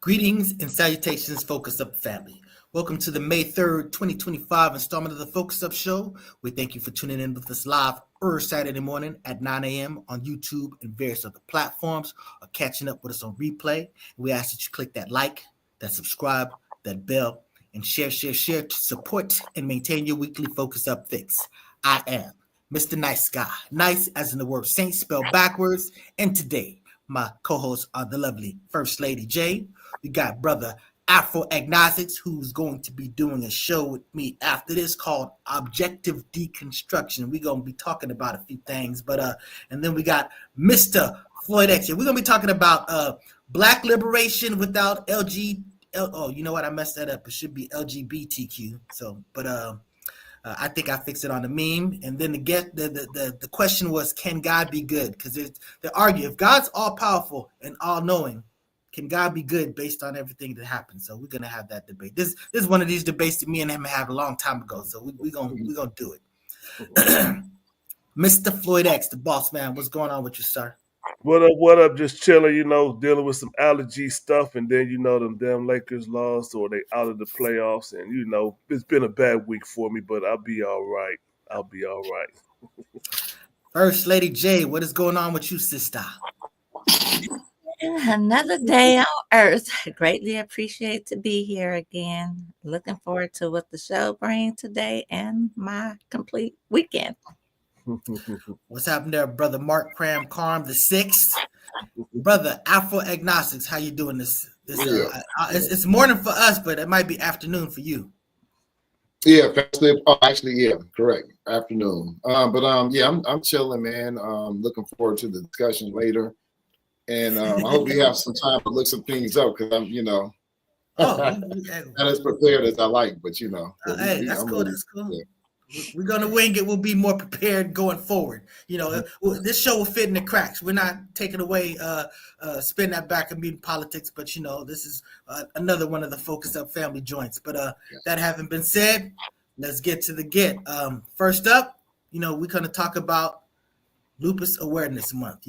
Greetings and salutations, Focus Up family. Welcome to the May 3rd, 2025 installment of the Focus Up Show. We thank you for tuning in with us live every Saturday morning at 9 a.m. on YouTube and various other platforms, or catching up with us on replay. We ask that you click that like, that subscribe, that bell, and share to support and maintain your weekly Focus Up fix. I am Mr. Nice Guy. Nice as in the word saint spelled backwards. And today, my co-hosts are the lovely First Lady J. We got brother Afro Agnostics, who's going to be doing a show with me after this called Objective Deconstruction. We're going to be talking about a few things, and then we got Mr. Floyd X. We're going to be talking about Black liberation without oh, you know what? I messed that up. It should be LGBTQ. I think I fixed it on the meme. And then the question was, can God be good? Because they argue, if God's all powerful and all knowing, can God be good based on everything that happens? So we're gonna have that debate. This is one of these debates that me and him had a long time ago. So we're gonna do it. Mr. Floyd X, the boss man, what's going on with you, sir? What up? Just chilling, dealing with some allergy stuff, and then them damn Lakers lost or they out of the playoffs, and it's been a bad week for me, but I'll be all right. First Lady J, what is going on with you, sister? Another day on Earth. Greatly appreciate to be here again. Looking forward to what the show brings today and my complete weekend. What's happening there, brother Mark Cram Carm the Sixth? Brother Afro Agnostics, how you doing this? It's morning for us, but it might be afternoon for you. Yeah, correct. Afternoon. I'm chilling, man. Looking forward to the discussion later. And I hope we have some time to look some things up because I'm, not as prepared as I like, but hey, that's cool. That's cool. Yeah. We're gonna wing it. We'll be more prepared going forward. This show will fit in the cracks. We're not taking away, spin that back and being politics, but this is another one of the Focus Up family joints. But that having been said, let's get to the get. First up, we're gonna talk about Lupus Awareness Month.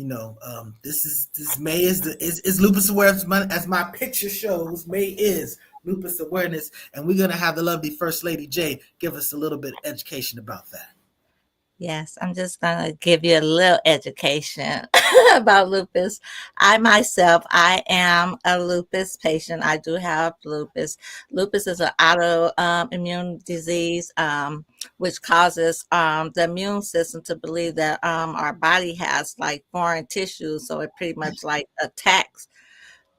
This May is Lupus Awareness Month, as my picture shows. May is Lupus Awareness, and we're gonna have the lovely First Lady J give us a little bit of education about that. Yes, I'm just gonna give you a little education about lupus. I am a lupus patient. I do have lupus. Lupus is an autoimmune disease, which causes the immune system to believe that our body has like foreign tissues, so it pretty much like attacks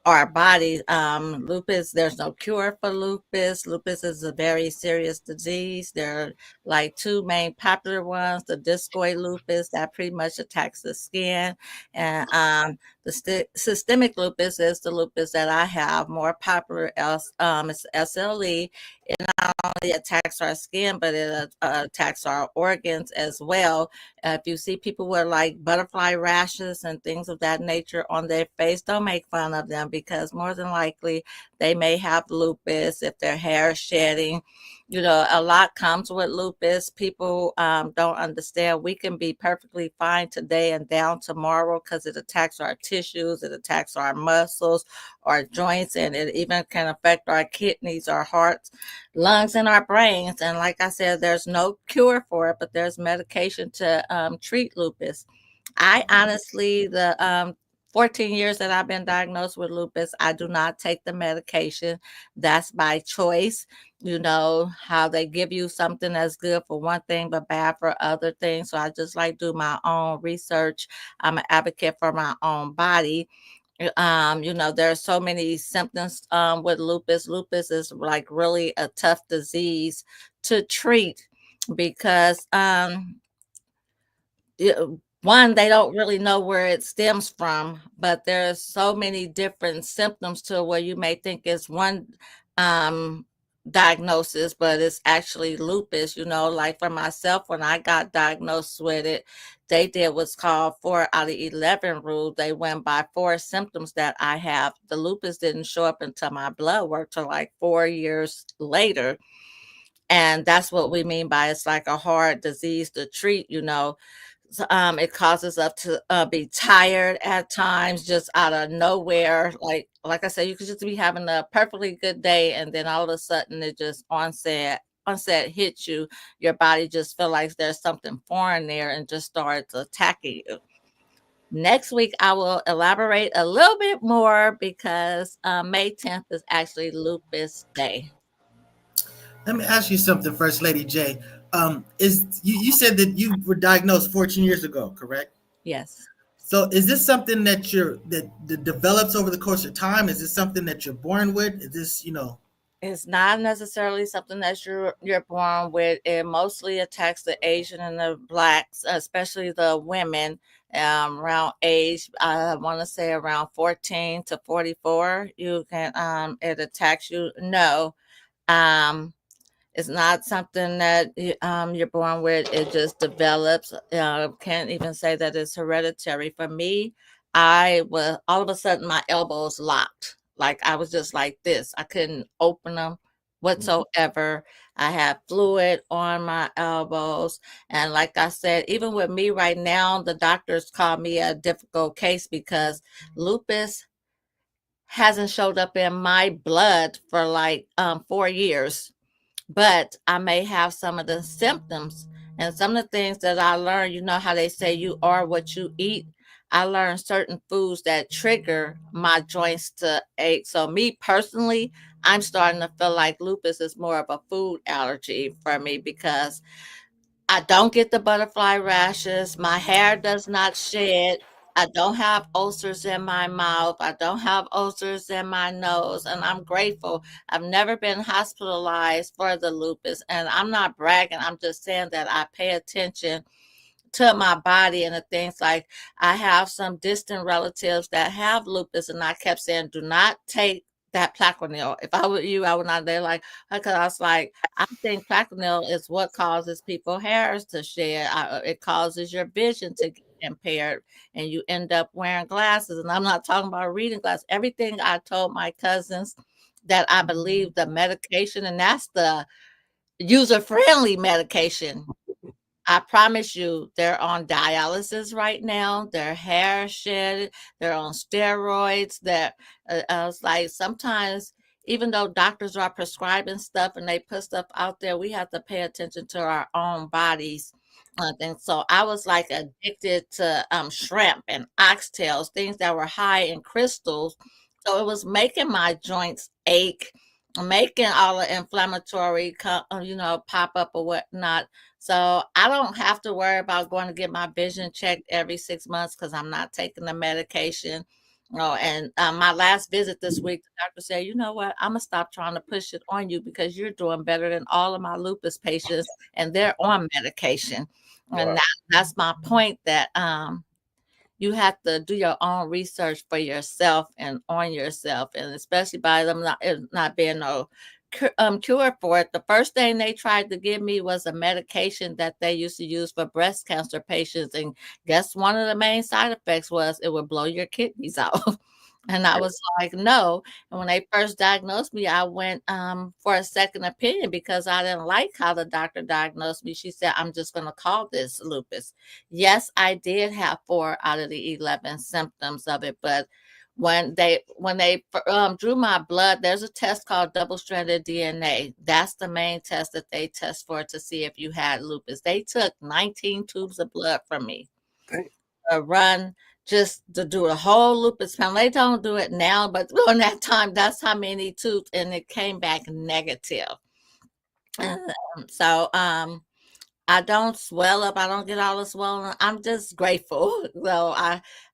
our body. Lupus, there's no cure for lupus. Lupus is a very serious disease. There are like two main popular ones: the discoid lupus that pretty much attacks the skin, and the systemic lupus is the lupus that I have, more popular. It's SLE. It not only attacks our skin, but it attacks our organs as well. If you see people with like butterfly rashes and things of that nature on their face, don't make fun of them, because more than likely they may have lupus. If their hair is shedding, a lot comes with lupus. People don't understand we can be perfectly fine today and down tomorrow because it attacks our tissues, it attacks our muscles, our joints, and it even can affect our kidneys, our hearts, lungs, and our brains. And like I said, there's no cure for it, but there's medication to treat lupus. I honestly, the 14 years that I've been diagnosed with lupus, I do not take the medication. That's by choice. How they give you something that's good for one thing but bad for other things. So I just like do my own research. I'm an advocate for my own body. There are so many symptoms with lupus. Lupus is like really a tough disease to treat because one, they don't really know where it stems from, but there's so many different symptoms to where you may think it's one diagnosis, but it's actually lupus. Like for myself, when I got diagnosed with it, they did what's called 4 out of 11 rule. They went by 4 symptoms that I have. The lupus didn't show up until my blood work till like 4 years later. And that's what we mean by it's like a hard disease to treat. It causes us to be tired at times, just out of nowhere. Like I said, you could just be having a perfectly good day, and then all of a sudden, it just onset hits you. Your body just feel like there's something foreign there, and just starts attacking you. Next week, I will elaborate a little bit more because May 10th is actually Lupus Day. Let me ask you something, First Lady J. Is you said that you were diagnosed 14 years ago, correct? Yes. So is this something that develops over the course of time? Is this something that you're born with? Is this, It's not necessarily something that you're born with. It mostly attacks the Asian and the blacks, especially the women, around age. I want to say around 14 to 44. You can it attacks you. No, um, it's not something that you're born with. It just develops. Can't even say that it's hereditary. For me, I was all of a sudden my elbows locked. Like I was just like this. I couldn't open them whatsoever. I had fluid on my elbows. And like I said, even with me right now, the doctors call me a difficult case because lupus hasn't showed up in my blood for like 4 years, but I may have some of the symptoms and some of the things that I learned. You know how they say you are what you eat. I learned certain foods that trigger my joints to ache. So me personally, I'm starting to feel like lupus is more of a food allergy for me because I don't get the butterfly rashes. My hair does not shed. I don't have ulcers in my mouth. I don't have ulcers in my nose. And I'm grateful. I've never been hospitalized for the lupus. And I'm not bragging. I'm just saying that I pay attention to my body and the things. Like I have some distant relatives that have lupus, and I kept saying, do not take that Plaquenil. If I were you, I would not. They're like, because I was like, I think Plaquenil is what causes people hairs to shed. It causes your vision to get impaired, and you end up wearing glasses. And I'm not talking about reading glasses. Everything I told my cousins that I believe the medication, and that's the user friendly medication. I promise you, they're on dialysis right now. Their hair shed. They're on steroids. That I was like, sometimes, even though doctors are prescribing stuff and they put stuff out there, we have to pay attention to our own bodies. And so I was like addicted to shrimp and oxtails, things that were high in crystals. So it was making my joints ache, making all the inflammatory, pop up or whatnot. So I don't have to worry about going to get my vision checked every 6 months because I'm not taking the medication. Oh, and my last visit this week, the doctor said, you know what? I'm going to stop trying to push it on you because you're doing better than all of my lupus patients and they're on medication. And Wow. that's my point, that you have to do your own research for yourself and on yourself, and especially by them not being no cure for it. The first thing they tried to give me was a medication that they used to use for breast cancer patients, and guess one of the main side effects was it would blow your kidneys out. And I was like, no. And when they first diagnosed me, I went for a second opinion because I didn't like how the doctor diagnosed me. She said, I'm just going to call this lupus. Yes, I did have 4 out of the 11 symptoms of it, but when they drew my blood, there's a test called double-stranded DNA. That's the main test that they test for to see if you had lupus. They took 19 tubes of blood from me. Dang. Run just to do a whole lupus panel. They don't do it now, but during that time, that's how many tubes, and it came back negative. So I don't swell up. I don't get all the swollen. I'm just grateful. So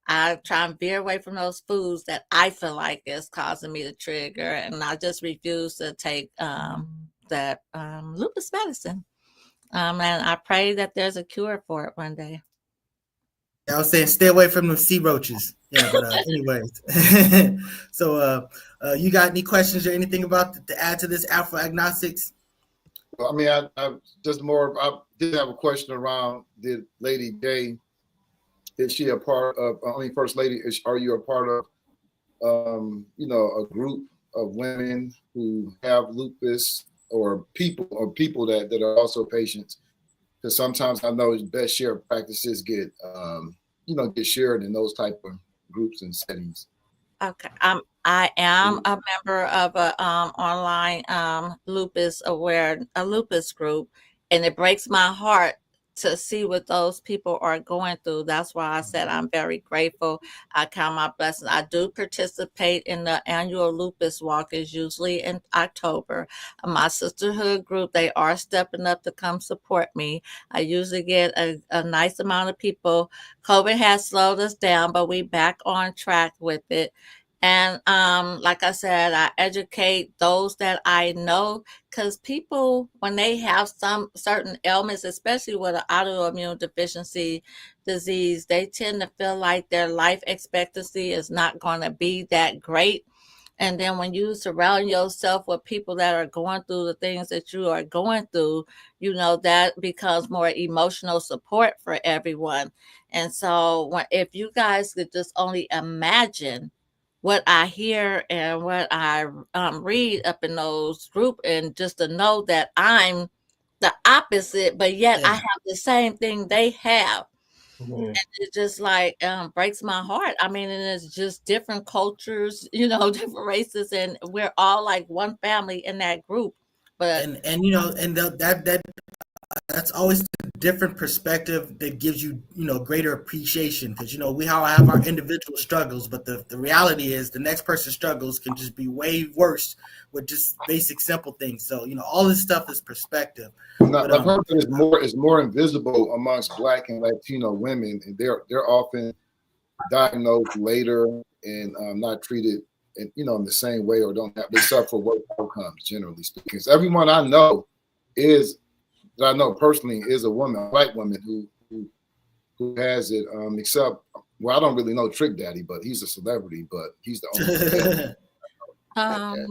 I try and veer away from those foods that I feel like is causing me to trigger, and I just refuse to take that lupus medicine. And I pray that there's a cure for it one day. I was saying stay away from them sea roaches. Yeah, but anyways. So you got any questions or anything about to add to this Afro Agnostics? I mean, I just more. I did have a question around the Lady J. Is she a part of? I mean, First Lady, are you a part of? A group of women who have lupus, or people that are also patients? because sometimes I know best share practices get get shared in those type of groups and settings. Okay. I am a member of a online lupus group, and it breaks my heart to see what those people are going through. That's why I said I'm very grateful. I count my blessings. I do participate in the annual lupus walk, is usually in October. My sisterhood group, they are stepping up to come support me. I usually get a nice amount of people. COVID has slowed us down, but we back on track with it. And like I said, I educate those that I know, because people, when they have some certain ailments, especially with an autoimmune deficiency disease, they tend to feel like their life expectancy is not going to be that great. And then when you surround yourself with people that are going through the things that you are going through, that becomes more emotional support for everyone. And so if you guys could just only imagine what I hear and what I read up in those group, and just to know that I'm the opposite, but yet I Yeah. have the same thing they have. Man. It just like breaks my heart. I mean, and it's just different cultures, different races, and we're all like one family in that group. But That's always a different perspective that gives you greater appreciation, because we all have our individual struggles, but the reality is the next person's struggles can just be way worse with just basic simple things. So all this stuff is perspective. But, I've heard that is more invisible amongst Black and Latino women, and they're often diagnosed later and not treated in the same way, or they suffer worse outcomes, generally speaking. So everyone I know that I know personally is a woman, a Black woman who has it. Except, I don't really know Trick Daddy, but he's a celebrity, but he's the only.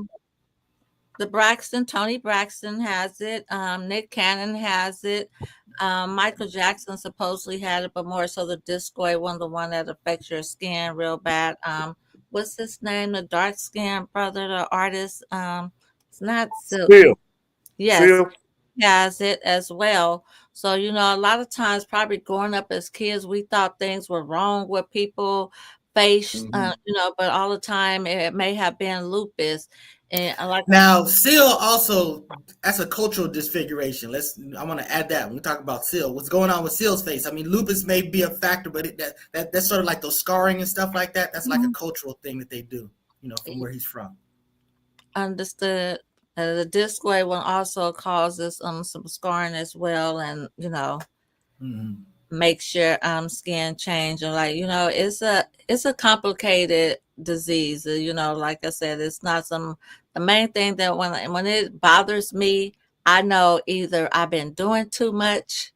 Tony Braxton has it. Nick Cannon has it. Michael Jackson supposedly had it, but more so the discoid one, the one that affects your skin real bad. What's his name? The dark skinned brother, the artist. It's not Silk. Yes. Seal. Has it as well. So, a lot of times, probably growing up as kids, we thought things were wrong with people face, but all the time it may have been lupus. And now, Seal also, that's a cultural disfiguration. I want to add that when we talk about Seal. What's going on with Seal's face? I mean, lupus may be a factor, but that's sort of like those scarring and stuff like that. That's like a cultural thing that they do, from where he's from. Understood. The discoid one also causes some scarring as well, and makes your skin change. And it's a complicated disease. Like I said, it's not the main thing that when it bothers me, I know either I've been doing too much,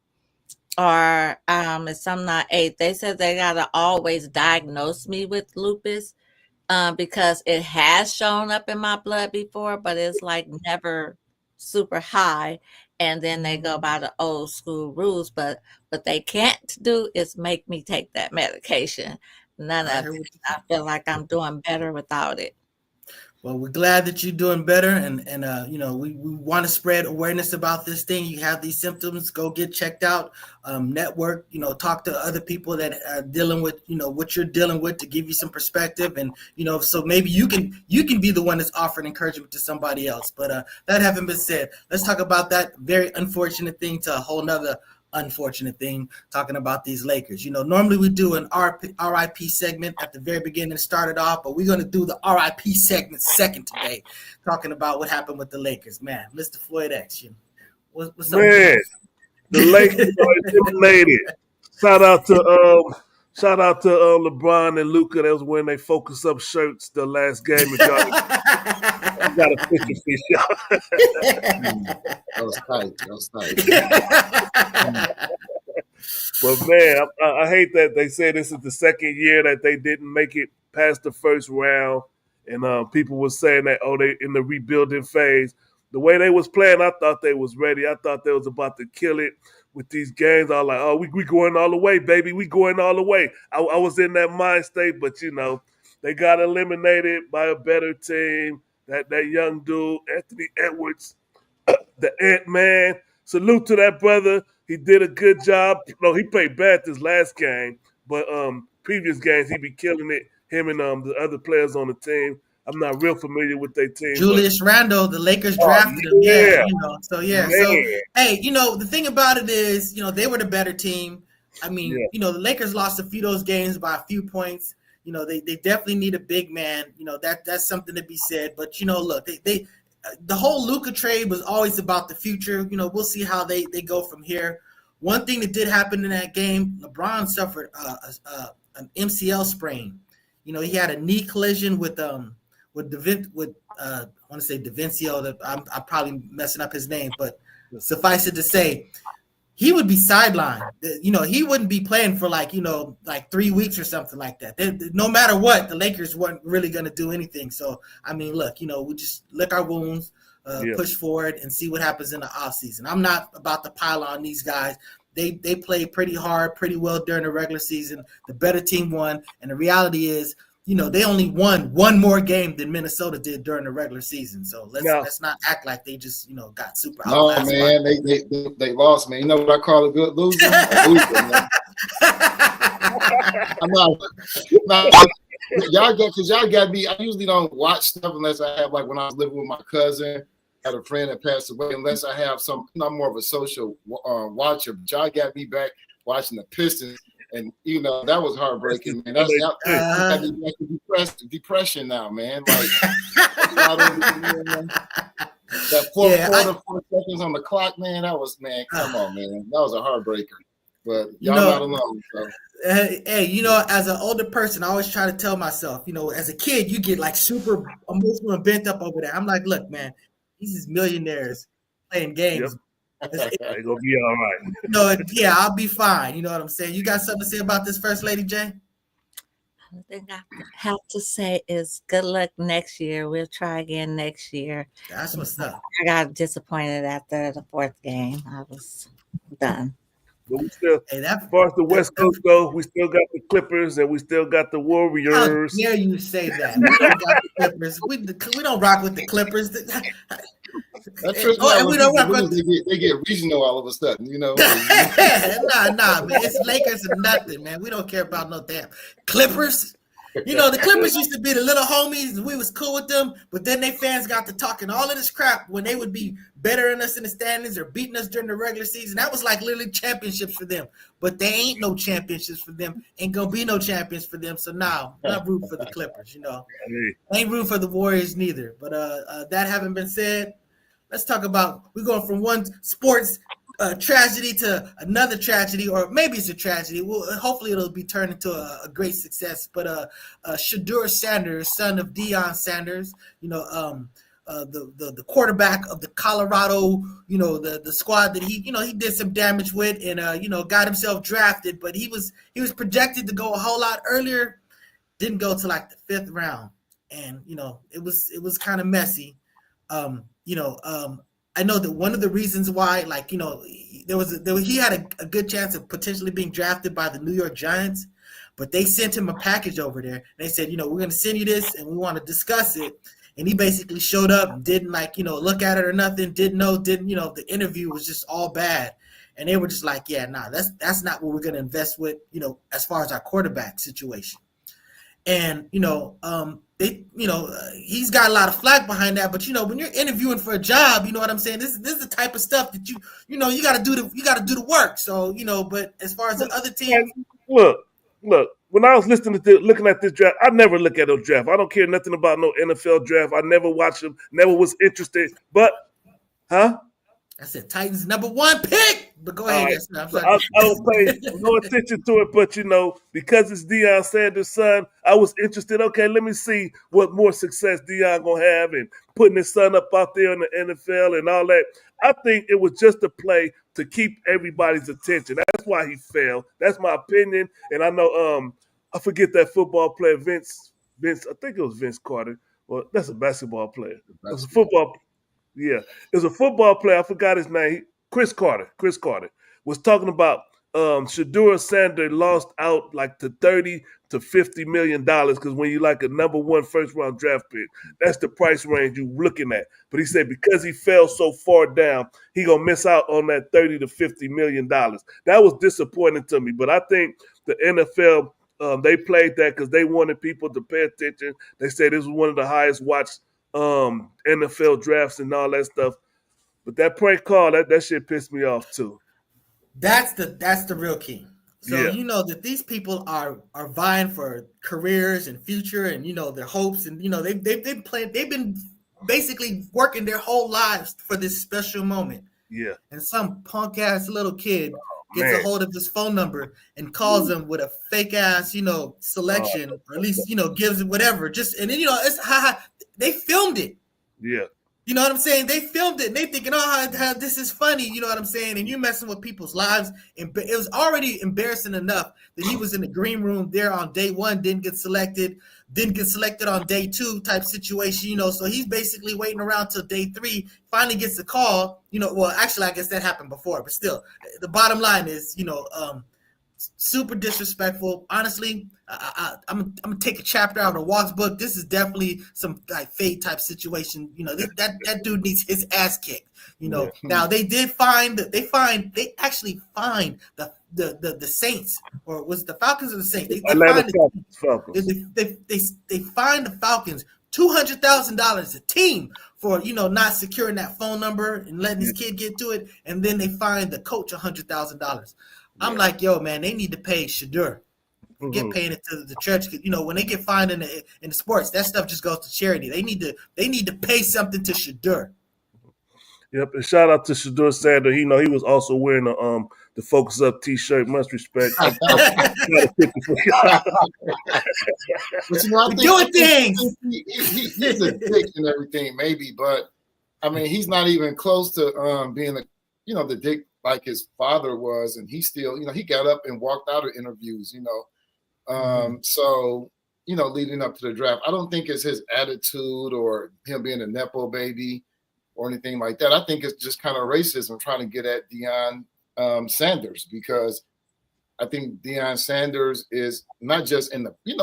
or it's something not ate. They said they gotta always diagnose me with lupus. Because it has shown up in my blood before, but it's like never super high. And then they go by the old school rules, but what they can't do is make me take that medication. None of it. I feel like I'm doing better without it. Well, we're glad that you're doing better, and we want to spread awareness about this thing. You have these symptoms, go get checked out, network, talk to other people that are dealing with, what you're dealing with, to give you some perspective, and so maybe you can be the one that's offering encouragement to somebody else. But that having been said, let's talk about that very unfortunate thing to a whole nother unfortunate thing, talking about these Lakers. Normally we do an RIP segment at the very beginning, started off, but we're going to do the RIP segment second today, talking about what happened with the Lakers. Man, Mr. Floyd X, what's up? Man, the Lakers are eliminated. Shout out to LeBron and Luka. That was when they Focus Up shirts the last game. If y'all I got a picture for y'all. That was tight. But man, I hate that they say this is the second year that they didn't make it past the first round, and people were saying that they in the rebuilding phase. The way they was playing, I thought they was ready. I thought they was about to kill it with these games. I was like, we going all the way, baby. We going all the way. I was in that mind state, but they got eliminated by a better team. That young dude, Anthony Edwards, the Ant-Man, salute to that brother. He did a good job. No, he played bad this last game, but previous games he be killing it. Him and the other players on the team. I'm not real familiar with their team. Julius Randle, the Lakers drafted him. Yeah, So hey, the thing about it is, they were the better team. I mean, the Lakers lost a few of those games by a few points. They definitely need a big man. That's something to be said. But look, the whole Luka trade was always about the future. We'll see how they go from here. One thing that did happen in that game, LeBron suffered an MCL sprain. He had a knee collision with I want to say DaVincio. I'm probably messing up his name, but suffice it to say, he would be sidelined. He wouldn't be playing for like 3 weeks or something like that. No matter what, the Lakers weren't really going to do anything. So, I mean, look, we just lick our wounds, push forward, and see what happens in the offseason. I'm not about to pile on these guys. They played pretty hard, pretty well during the regular season. The better team won, and the reality is, they only won one more game than Minnesota did during the regular season. So let's not act like they just got super. No, man, they lost, man. You know what I call a good loser? A loser, man. I'm not y'all got me. I usually don't watch stuff unless I have, like, when I was living with my cousin. I had a friend that passed away. Unless I have I'm more of a social watcher. But y'all got me back watching the Pistons. And that was heartbreaking, man. That's depression now, man. Like that fourth quarter, 4 seconds on the clock, man. That was, man. Come on, man. That was a heartbreaker. But y'all not alone. So. Hey, as an older person, I always try to tell myself, as a kid, you get like super emotional and bent up over that. I'm like, look, man, these is millionaires playing games. Yep. They're gonna be all right. I'll be fine. You know what I'm saying? You got something to say about this, First Lady Jay? The thing I have to say is good luck next year. We'll try again next year. That's what's up. I got disappointed after the 4th game. I was done. But we still, as far as the West Coast go, we still got the Clippers and we still got the Warriors. How dare you say that? We don't got the Clippers. We don't rock with the Clippers. That's just they get regional all of a sudden, Nah, man. It's Lakers and nothing, man. We don't care about no damn Clippers. The Clippers used to be the little homies, and we was cool with them, but then they fans got to talking all of this crap when they would be better than us in the standings or beating us during the regular season. That was like literally championships for them. But they ain't no championships for them. Ain't gonna be no champions for them. So now, not rooting for the Clippers, Ain't rooting for the Warriors neither. But that having been said, let's talk about, we're going from one sports tragedy to another tragedy, or maybe it's a tragedy. Well, hopefully it'll be turned into a great success. But Shedeur Sanders, son of Deion Sanders, the quarterback of the Colorado, the squad that he did some damage with, and got himself drafted. But he was projected to go a whole lot earlier. Didn't go to like the 5th round, and it was kind of messy. I know that one of the reasons why, he had a good chance of potentially being drafted by the New York Giants, but they sent him a package over there. They said, we're going to send you this and we want to discuss it. And he basically showed up and didn't look at it or nothing. The interview was just all bad. And they were just like, that's not what we're going to invest with, as far as our quarterback situation. And, he's got a lot of flack behind that, but when you're interviewing for a job, you know what I'm saying? This is the type of stuff that you got to do the work. So, but as far as the other teams, look, when I was looking at this draft, I never look at those draft. I don't care nothing about no NFL draft. I never watched them, never was interested. But, I said Titans #1 pick, but go ahead. Right. I don't pay no attention to it, but because it's Deion Sanders' son, I was interested. Okay, let me see what more success Deion gonna have and putting his son up out there in the NFL and all that. I think it was just a play to keep everybody's attention. That's why he failed. That's my opinion. And I know I forget that football player, Vince. I think it was Vince Carter. Well, that's a basketball player. It's a football. Yeah, it was a football player. I forgot his name. Chris Carter was talking about Shedeur Sanders lost out like to 30 to $50 million, because when you like a number 1 first-round draft pick, that's the price range you're looking at. But he said because he fell so far down, he going to miss out on that $30 to $50 million. That was disappointing to me. But I think the NFL, they played that because they wanted people to pay attention. They said this was one of the highest watched NFL drafts and all that stuff. But that prank call, that shit pissed me off too. That's the real key. So Yeah. you know that these people are vying for careers and future, and you know their hopes, and you know they've been basically working their whole lives for this special moment. Yeah. And some punk ass little kid gets a hold of his phone number and calls him with a fake ass, you know, selection, or at least, you know, gives it whatever. And then, you know, it's they filmed it. Yeah. You know what I'm saying? They filmed it and they thinking, oh, how this is funny. You know what I'm saying? And you're messing with people's lives. And it was already embarrassing enough that he was in the green room there on day 1, didn't get selected on day 2 type situation, you know. So he's basically waiting around till day 3, finally gets a call, you know. Well, actually, I guess that happened before, but still, the bottom line is, you know, super disrespectful. Honestly, I'm gonna take a chapter out of the Walks book. This is definitely some like fade type situation. You know, that dude needs his ass kicked. You know. Yeah. Now they actually find the Saints, or was it the Falcons or the Saints? They find the Falcons $200,000 a team for, you know, not securing that phone number and letting his kid get to it, and then they find the coach $100,000. I'm like, yo, man, they need to pay Shedeur. Get paying it to the church. You know, when they get fined in the sports, that stuff just goes to charity. They need to pay something to Shedeur. Yep, and shout out to Shedeur Sander. He was also wearing the Focus Up T-shirt. Much respect. But you know, I think, doing things. He's a dick and everything, maybe, but I mean, he's not even close to being the dick like his father was, and he still, you know, he got up and walked out of interviews, you know. So, you know, leading up to the draft, I don't think it's his attitude or him being a Nepo baby or anything like that. I think it's just kind of racism trying to get at Deion Sanders, because I think Deion Sanders is not just in the, he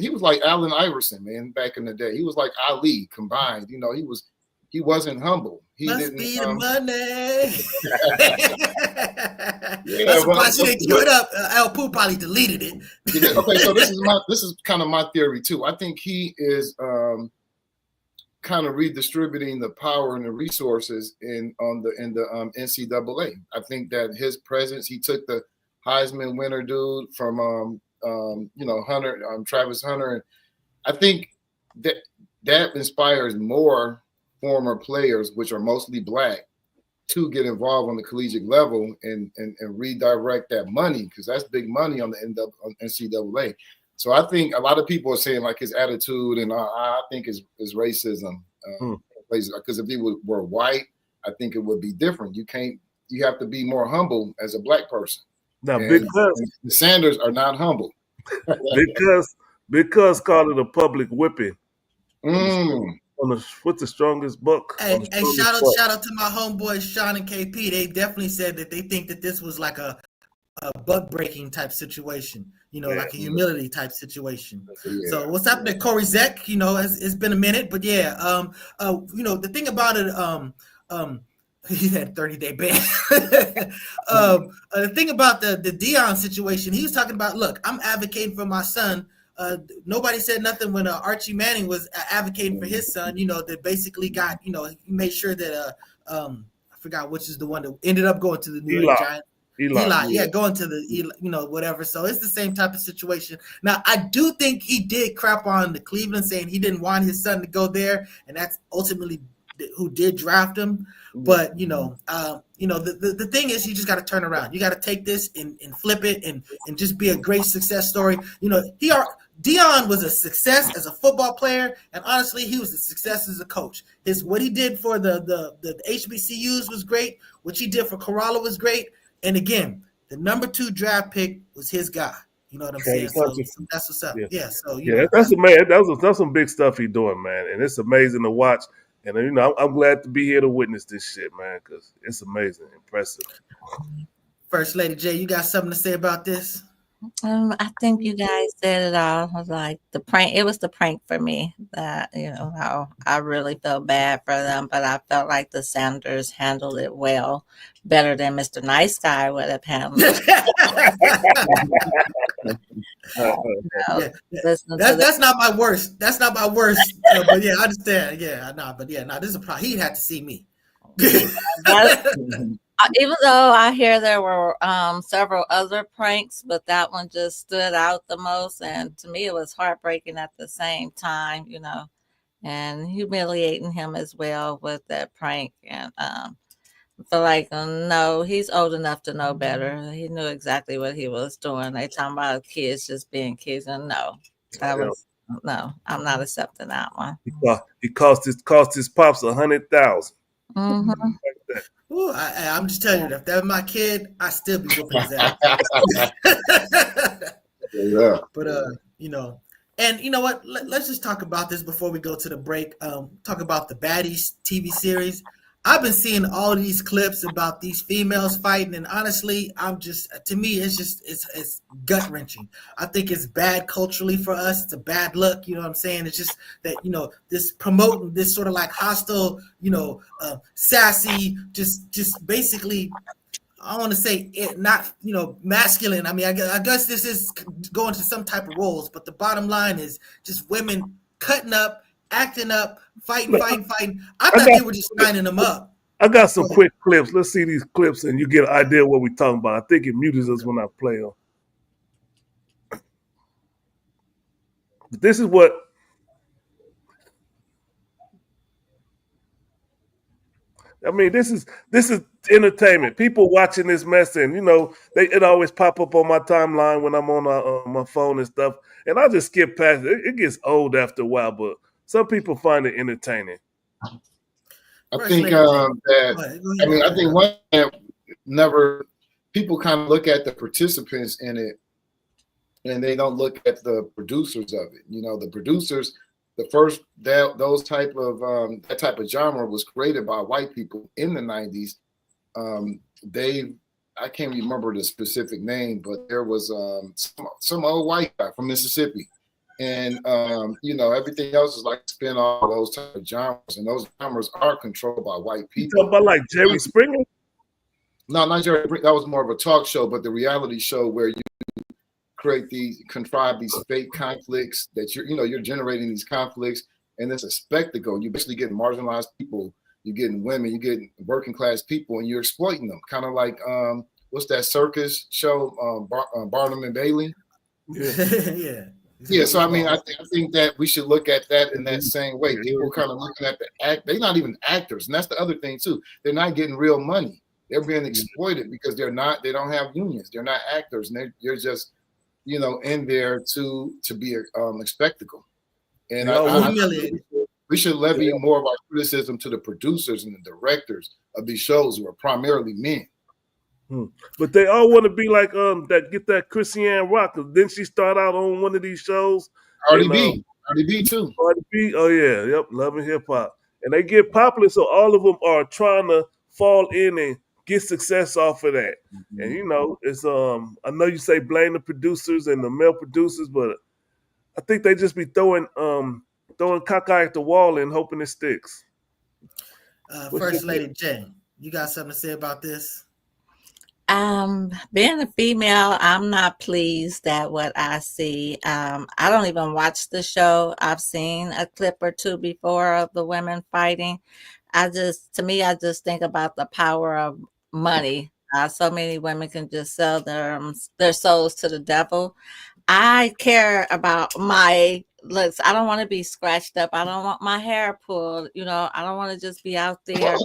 was like Allen Iverson, man, back in the day. He was like Ali combined. You know, he wasn't humble. He must be the money. Yeah, but she didn't give it up. El Poo probably deleted it. Okay, so this is kind of my theory too. I think he is kind of redistributing the power and the resources in the NCAA. I think that his presence, he took the Heisman winner dude from Hunter, Travis Hunter, and I think that inspires more former players, which are mostly black, to get involved on the collegiate level and redirect that money, because that's big money on the NCAA. So I think a lot of people are saying like his attitude, and I think is racism. Because if he were white, I think it would be different. You have to be more humble as a black person. Now, and because the Sanders are not humble. because called it a public whipping. What's the strongest buck? Hey, shout out to my homeboys Sean and KP. They definitely said that they think that this was like a buck breaking type situation, like a humility type situation. Yeah. So what's happening, Corey Zek? It's been a minute, but yeah, the thing about it, he had 30-day ban. The thing about the Deion situation, he was talking about, look, I'm advocating for my son. Nobody said nothing when Archie Manning was advocating for his son, that basically got, he made sure that I forgot which is the one that ended up going to the New York Giants. Eli, going to the, whatever. So it's the same type of situation. Now, I do think he did crap on the Cleveland, saying he didn't want his son to go there, and that's ultimately who did draft him. But the thing is, you just got to turn around. You got to take this and flip it and just be a great success story. Deion was a success as a football player, and honestly, he was a success as a coach. What he did for the HBCUs was great. What he did for Corolla was great. And again, the number 2 draft pick was his guy. You know what I'm saying? So that's what's up. Yeah. So that's amazing. That's some big stuff he's doing, man, and it's amazing to watch. And I'm glad to be here to witness this shit, man, because it's amazing, impressive. First Lady J, you got something to say about this? I think you guys said it all. It was like the prank. It was the prank for me that how I really felt bad for them, but I felt like the Sanders handled it well, better than Mr. Nice Guy would have handled. Yeah, Listen to that's not my worst. That's not my worst. But yeah, I understand. Yeah, no, but yeah, no, this is a problem. He'd have to see me. that. Even though I hear there were several other pranks, but that one just stood out the most, and to me, it was heartbreaking at the same time, and humiliating him as well with that prank. And I feel like, no, he's old enough to know better. He knew exactly what he was doing. They talking about kids just being kids, and no, that Yeah. was no. I'm not accepting that one. He cost his pops $100,000. Mm-hmm. Ooh, I'm just telling you, if that was my kid, I still be whooping his ass. Yeah. But and you know what? Let's just talk about this before we go to the break. Talk about the Baddies TV series. I've been seeing all these clips about these females fighting, and honestly, to me, it's gut wrenching. I think it's bad culturally for us. It's a bad look. You know what I'm saying? It's just that this promoting this sort of like hostile, sassy, just basically. I want to say it not, masculine. I mean, I guess this is going to some type of roles, but the bottom line is just women cutting up, acting up, fighting. I thought they were just lining them up. I got some quick clips. Let's see these clips, and you get an idea of what we're talking about. I think it mutes us when I play them. This is what. I mean, this is entertainment. People watching this mess, and it always pop up on my timeline when I'm on my phone and stuff, and I just skip past it. It gets old after a while, but some people find it entertaining. I think that I think one that never people kind of look at the participants in it, and they don't look at the producers of it. The producers. The first those type of that type of genre was created by white people in the 90s. I can't remember the specific name, but there was some old white guy from Mississippi, and everything else is like spin off those type of genres, and those genres are controlled by white people. You talking about like Jerry Springer? No, not Jerry. That was more of a talk show, but the reality show where you contrive these fake conflicts that you're generating these conflicts, and it's a spectacle. You're basically getting marginalized people, you're getting women, you're getting working class people, and you're exploiting them. Kind of like what's that circus show, Barnum and Bailey? Yeah. So I mean, I think that we should look at that in that same way. People are kind of looking at the act. They're not even actors, and that's the other thing too. They're not getting real money. They're being exploited because they don't have unions. They're not actors, and you're just in there to be a spectacle. And we should levy more of our criticism to the producers and the directors of these shows who are primarily men. But they all want to be like that Christiane Rock. Didn't she start out on one of these shows? Cardi B too. Cardi B, oh yeah, yep, Love and Hip Hop. And they get popular, so all of them are trying to fall in and get success off of that. And it's I know you say blame the producers and the male producers, but I think they just be throwing caca at the wall and hoping it sticks. First Lady Jane, you got something to say about this? Being a female, I'm not pleased at what I see. I don't even watch the show. I've seen a clip or two before of the women fighting. I just think about the power of money. So many women can just sell their souls to the devil. I care about my looks. I don't want to be scratched up. I don't want my hair pulled. I don't want to just be out there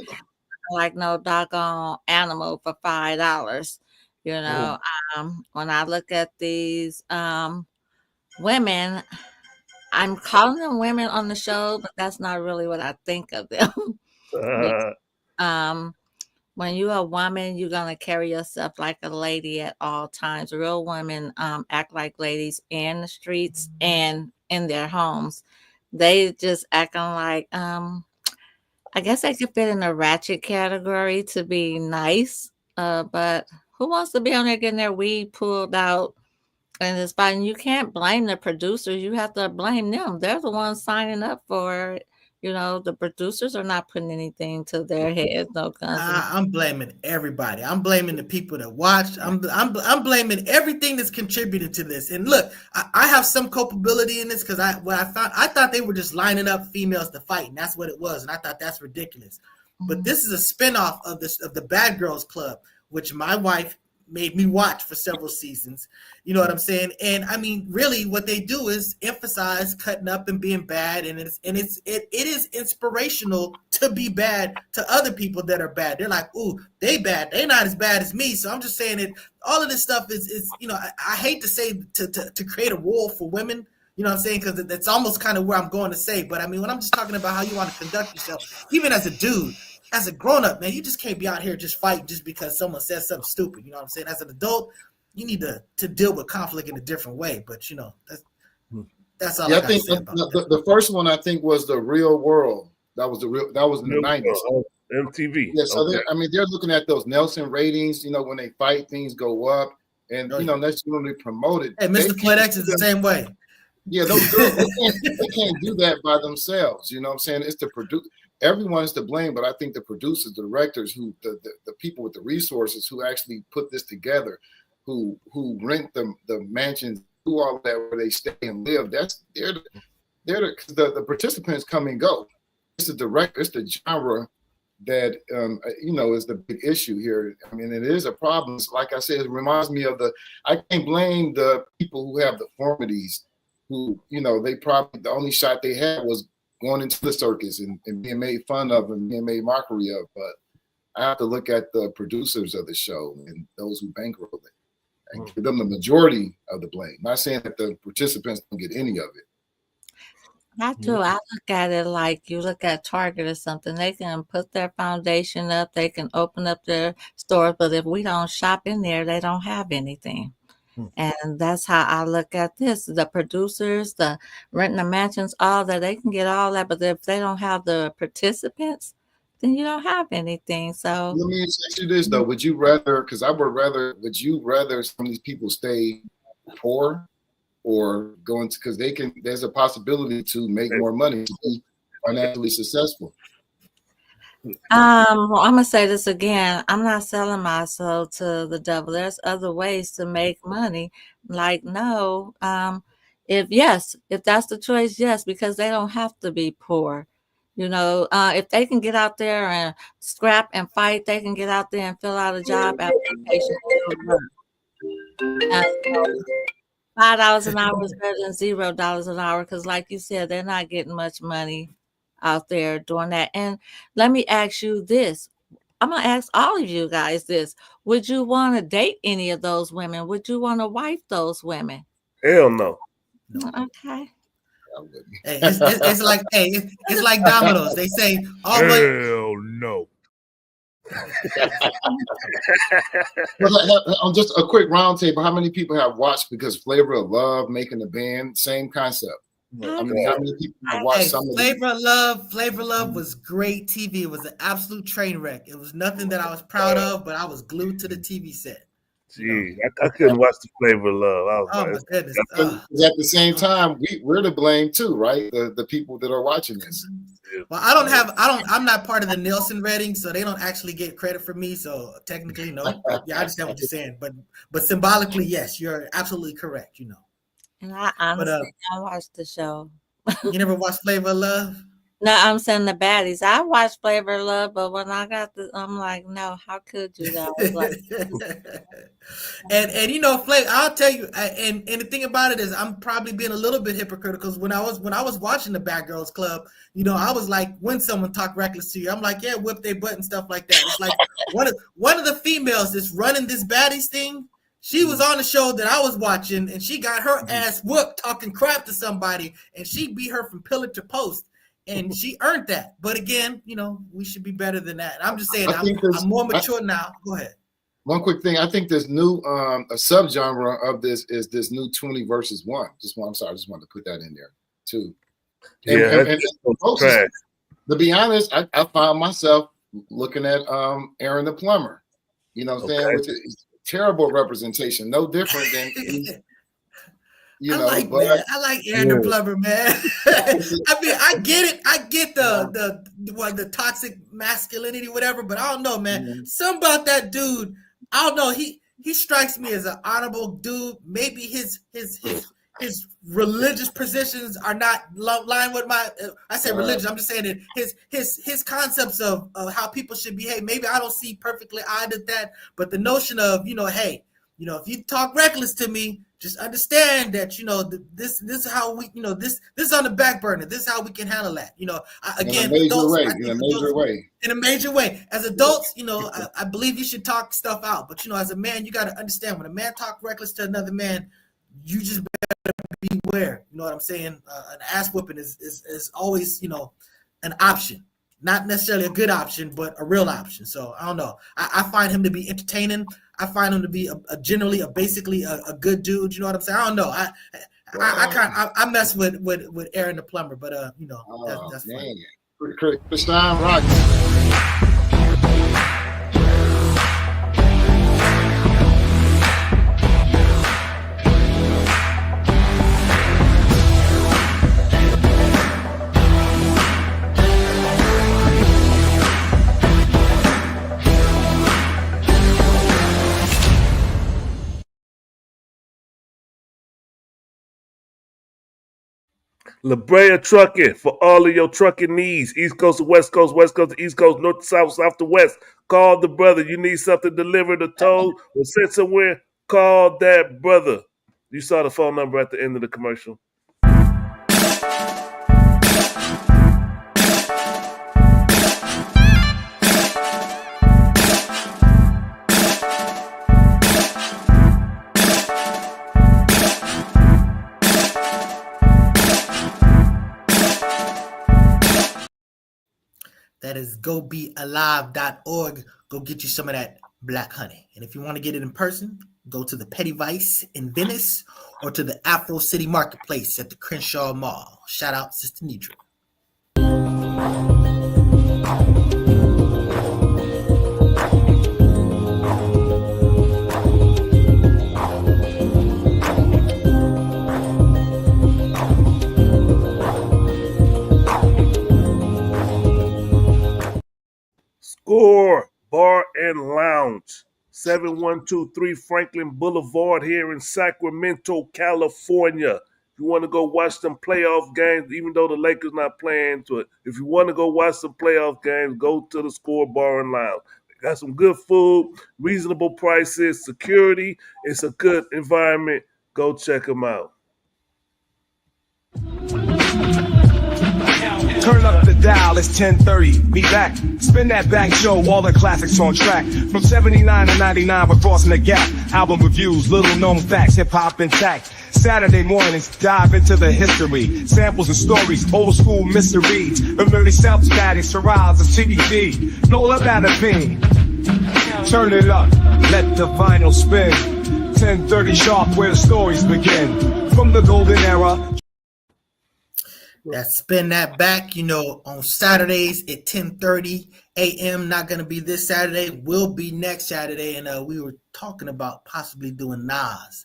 like no doggone animal for $5. When I look at these women, I'm calling them women on the show, but that's not really what I think of them. When you're a woman, you're going to carry yourself like a lady at all times. Real women act like ladies in the streets and in their homes. They just acting like, I guess I could fit in the ratchet category to be nice. But who wants to be on there getting their weed pulled out And it's fine. You can't blame the producers. You have to blame them. They're the ones signing up for it. You know, the producers are not putting anything to their heads, no guns. I'm blaming everybody. I'm blaming the people that watch. I'm blaming everything that's contributed to this. And look, I have some culpability in this because I thought they were just lining up females to fight, and that's what it was. And I thought that's ridiculous. But this is a spinoff of the Bad Girls Club, which my wife made me watch for several seasons. You know what I'm saying? And I mean, really what they do is emphasize cutting up and being bad, and it is inspirational to be bad to other people that are bad. They're like, ooh, they bad. They not as bad as me. So I'm just saying that all of this stuff is you know, I hate to say to create a role for women, you know what I'm saying? Because that's almost kind of where I'm going to say. But I mean, when I'm just talking about how you want to conduct yourself, even as a dude, as a grown-up, man, you just can't be out here just fighting just because someone says something stupid. You know what I'm saying? As an adult, you need to deal with conflict in a different way. But, you know, that's all I got to say about that. The first one, I think, was The Real World. That was in the 90s. MTV. Yeah, so I mean, they're looking at those Nelson ratings, you know, when they fight, things go up. And, you know, that's normally promoted. Hey, Mr. Flat X is the same way. Yeah, those girls, they can't do that by themselves. You know what I'm saying? It's the producer. Everyone is to blame, but I think the producers, the directors, the people with the resources who actually put this together, who rent the mansions, do all that where they stay and live. They're the participants come and go. It's the director, it's the genre that you know, is the big issue here. I mean, it is a problem. Like I said, it reminds me of I can't blame the people who have deformities, who, you know, they probably the only shot they had was going into the circus and being made fun of and being made mockery of. But I have to look at the producers of the show and those who bankroll it and give them the majority of the blame. Not saying that the participants don't get any of it. I do. I look at it like you look at Target or something. They can put their foundation up. They can open up their stores. But if we don't shop in there, they don't have anything. And that's how I look at this. The producers, the renting the mansions, all that, they can get all that. But if they don't have the participants, then you don't have anything. So let me ask you this, though. Would you rather some of these people stay poor or go into, because there's a possibility to make more money, to be financially successful? well, I'm gonna say this again. I'm not selling my soul to the devil. There's other ways to make money. Like, no, if that's the choice, yes, because they don't have to be poor. You know, if they can get out there and scrap and fight, they can get out there and fill out a job application. $5 an hour is better than $0 an hour because, like you said, they're not getting much money out there doing that. And let me ask you this. I'm going to ask all of you guys this. Would you want to date any of those women? Would you want to wife those women? Hell no. Okay. Hey, it's like it's like dominoes. They say hell no. On just a quick roundtable, how many people have watched because Flavor of Love, Making the Band, same concept? I mean, how many people have watched some of Flavor of Love was great TV. It was an absolute train wreck. It was nothing that I was proud of, but I was glued to the TV set. Gee, I couldn't watch the Flavor of Love. I was my goodness. At the same time, we're to blame too, right? The people that are watching this. Well, I'm not part of the Nielsen rating, so they don't actually get credit for me. So technically, no. Yeah, I understand what you're saying, but symbolically, yes, you're absolutely correct. You know. And I honestly don't watch the show. You never watched Flavor of Love? No, I'm saying the baddies. I watched Flavor of Love, but when I got I'm like, no, how could you guys? Like, and you know, Flavor, I'll tell you, and the thing about it is, I'm probably being a little bit hypocritical. When I was watching the Bad Girls Club, you know, I was like, when someone talk reckless to you, I'm like, yeah, whip their butt and stuff like that. It's like one of the females that's running this baddies thing. She was on the show that I was watching, and she got her ass whooped talking crap to somebody, and she beat her from pillar to post. And she earned that. But again, you know, we should be better than that. I'm just saying, I'm more mature now. Go ahead. One quick thing. I think this new a subgenre of this is this new 20 versus 1. I just wanted to put that in there too. And to be honest, I found myself looking at Aaron the Plumber. You know what I'm saying? Which is terrible representation. No different than I like Aaron the Plumber, man. I mean, I get it. I get the toxic masculinity, whatever. But I don't know, man. Something about that dude. I don't know. He strikes me as an honorable dude. Maybe his religious positions are not line with my. I say religious. I'm just saying that his concepts of how people should behave. Maybe I don't see perfectly eyed at that. But the notion of hey, if you talk reckless to me, just understand that this is how we this is on the back burner. This is how we can handle that. Again, in a major way. As adults, I believe you should talk stuff out. But as a man, you got to understand when a man talk reckless to another man, you just better beware. You know what I'm saying? An ass whipping is always an option. Not necessarily a good option, but a real option. So I don't know. I find him to be entertaining. I find him to be generally basically a good dude. You know what I'm saying? I don't know. I mess with Aaron the Plumber, but that's fine. Christian Rock. La Brea Trucking for all of your trucking needs. East Coast to West Coast, West Coast to East Coast, North to South, South to West. Call the brother. You need something delivered or told or sent somewhere, call that brother. You saw the phone number at the end of the commercial. That is gobealive.org. Go get you some of that black honey. And if you want to get it in person, go to the Petty Vice in Venice or to the Afro City Marketplace at the Crenshaw Mall. Shout out, Sister Nidra. Score Bar and Lounge, 7123 Franklin Boulevard here in Sacramento, California. If you want to go watch some playoff games, even though the Lakers not playing to it, if you want to go watch some playoff games, go to the Score Bar and Lounge. They got some good food, reasonable prices, security. It's a good environment. Go check them out. Turn up the dial, it's 10:30. Be back. Spin that back show, all the classics on track. From 79 to 99, we're crossing the gap. Album reviews, little known facts, hip hop intact. Saturday mornings, dive into the history. Samples and stories, old school mysteries. Emerging self-static, Shiraz of TBD. Nola Batapine. Turn it up, let the vinyl spin. 10:30 sharp, where the stories begin. From the golden era. That spin that back, on Saturdays at 10:30 a.m. Not going to be this Saturday, will be next Saturday. And we were talking about possibly doing Nas.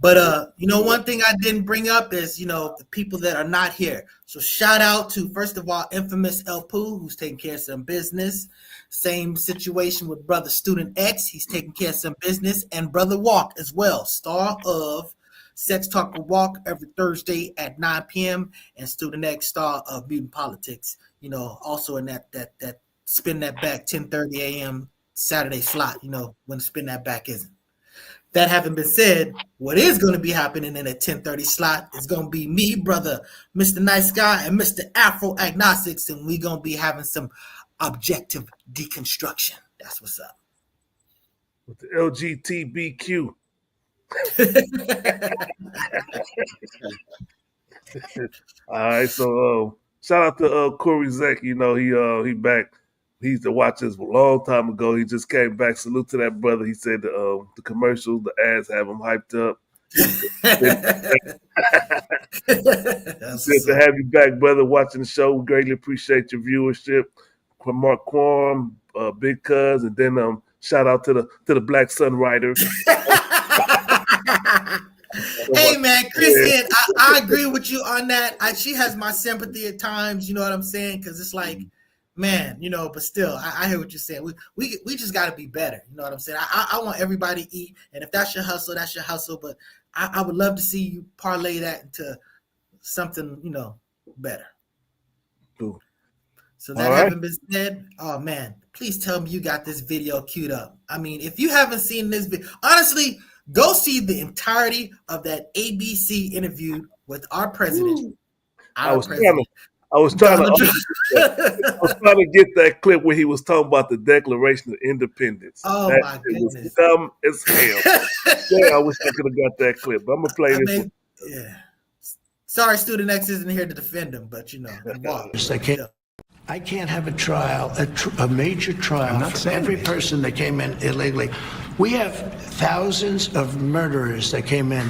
But, one thing I didn't bring up is, the people that are not here. So shout out to, first of all, infamous El Poo, who's taking care of some business. Same situation with Brother Student X. He's taking care of some business. And Brother Walk as well, star of Sex Talk with Walk every Thursday at 9 p.m. and Student X, star of Mutant Politics, also in that spin that back 10:30 a.m. Saturday slot, when spin that back isn't. That having been said, what is going to be happening in a 10:30 slot is going to be me, brother, Mr. Nice Guy, and Mr. Afro Agnostics, and we're going to be having some objective deconstruction. That's what's up. With the LGBTQ. All right, so shout out to Corey Zek. He back. He used to watch us a long time ago. He just came back. Salute to that brother. He said the commercials, the ads have him hyped up. Good to have you back, brother, watching the show. We greatly appreciate your viewership. Mark Quorum, Big Cuz, and then shout out to the Black Sun Rider. Hey man, Kristen, I agree with you on that. She has my sympathy at times. You know what I'm saying? Because it's like, man, but still, I hear what you're saying. We just got to be better. You know what I'm saying? I want everybody to eat, and if that's your hustle, that's your hustle. But I would love to see you parlay that into something, better. Cool. So that having been said, oh man, please tell me you got this video queued up. I mean, if you haven't seen this video, honestly, go see the entirety of that ABC interview with our president. I was trying to get that clip where he was talking about the Declaration of Independence. Oh that my goodness, was dumb as hell. Yeah, I wish I could have got that clip. But I'm gonna play this. Yeah. Sorry, Student X isn't here to defend him, but I can't have a trial, a major trial for every person that came in illegally. We have thousands of murderers that came in.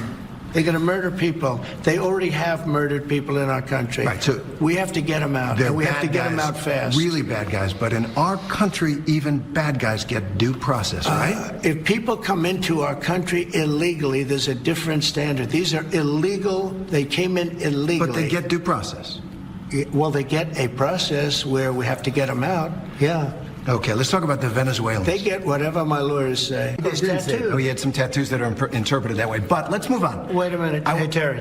They're going to murder people. They already have murdered people in our country. Right, so we have to get them out, and we have to get them out fast. Really bad guys, but in our country, even bad guys get due process, right? If people come into our country illegally, there's a different standard. These are illegal. They came in illegally. But they get due process. Well, they get a process where we have to get them out. Yeah. Okay, let's talk about the Venezuelans. They get whatever my lawyers say. He had some tattoos that are interpreted that way. But let's move on. Wait a minute. Hey, Terry.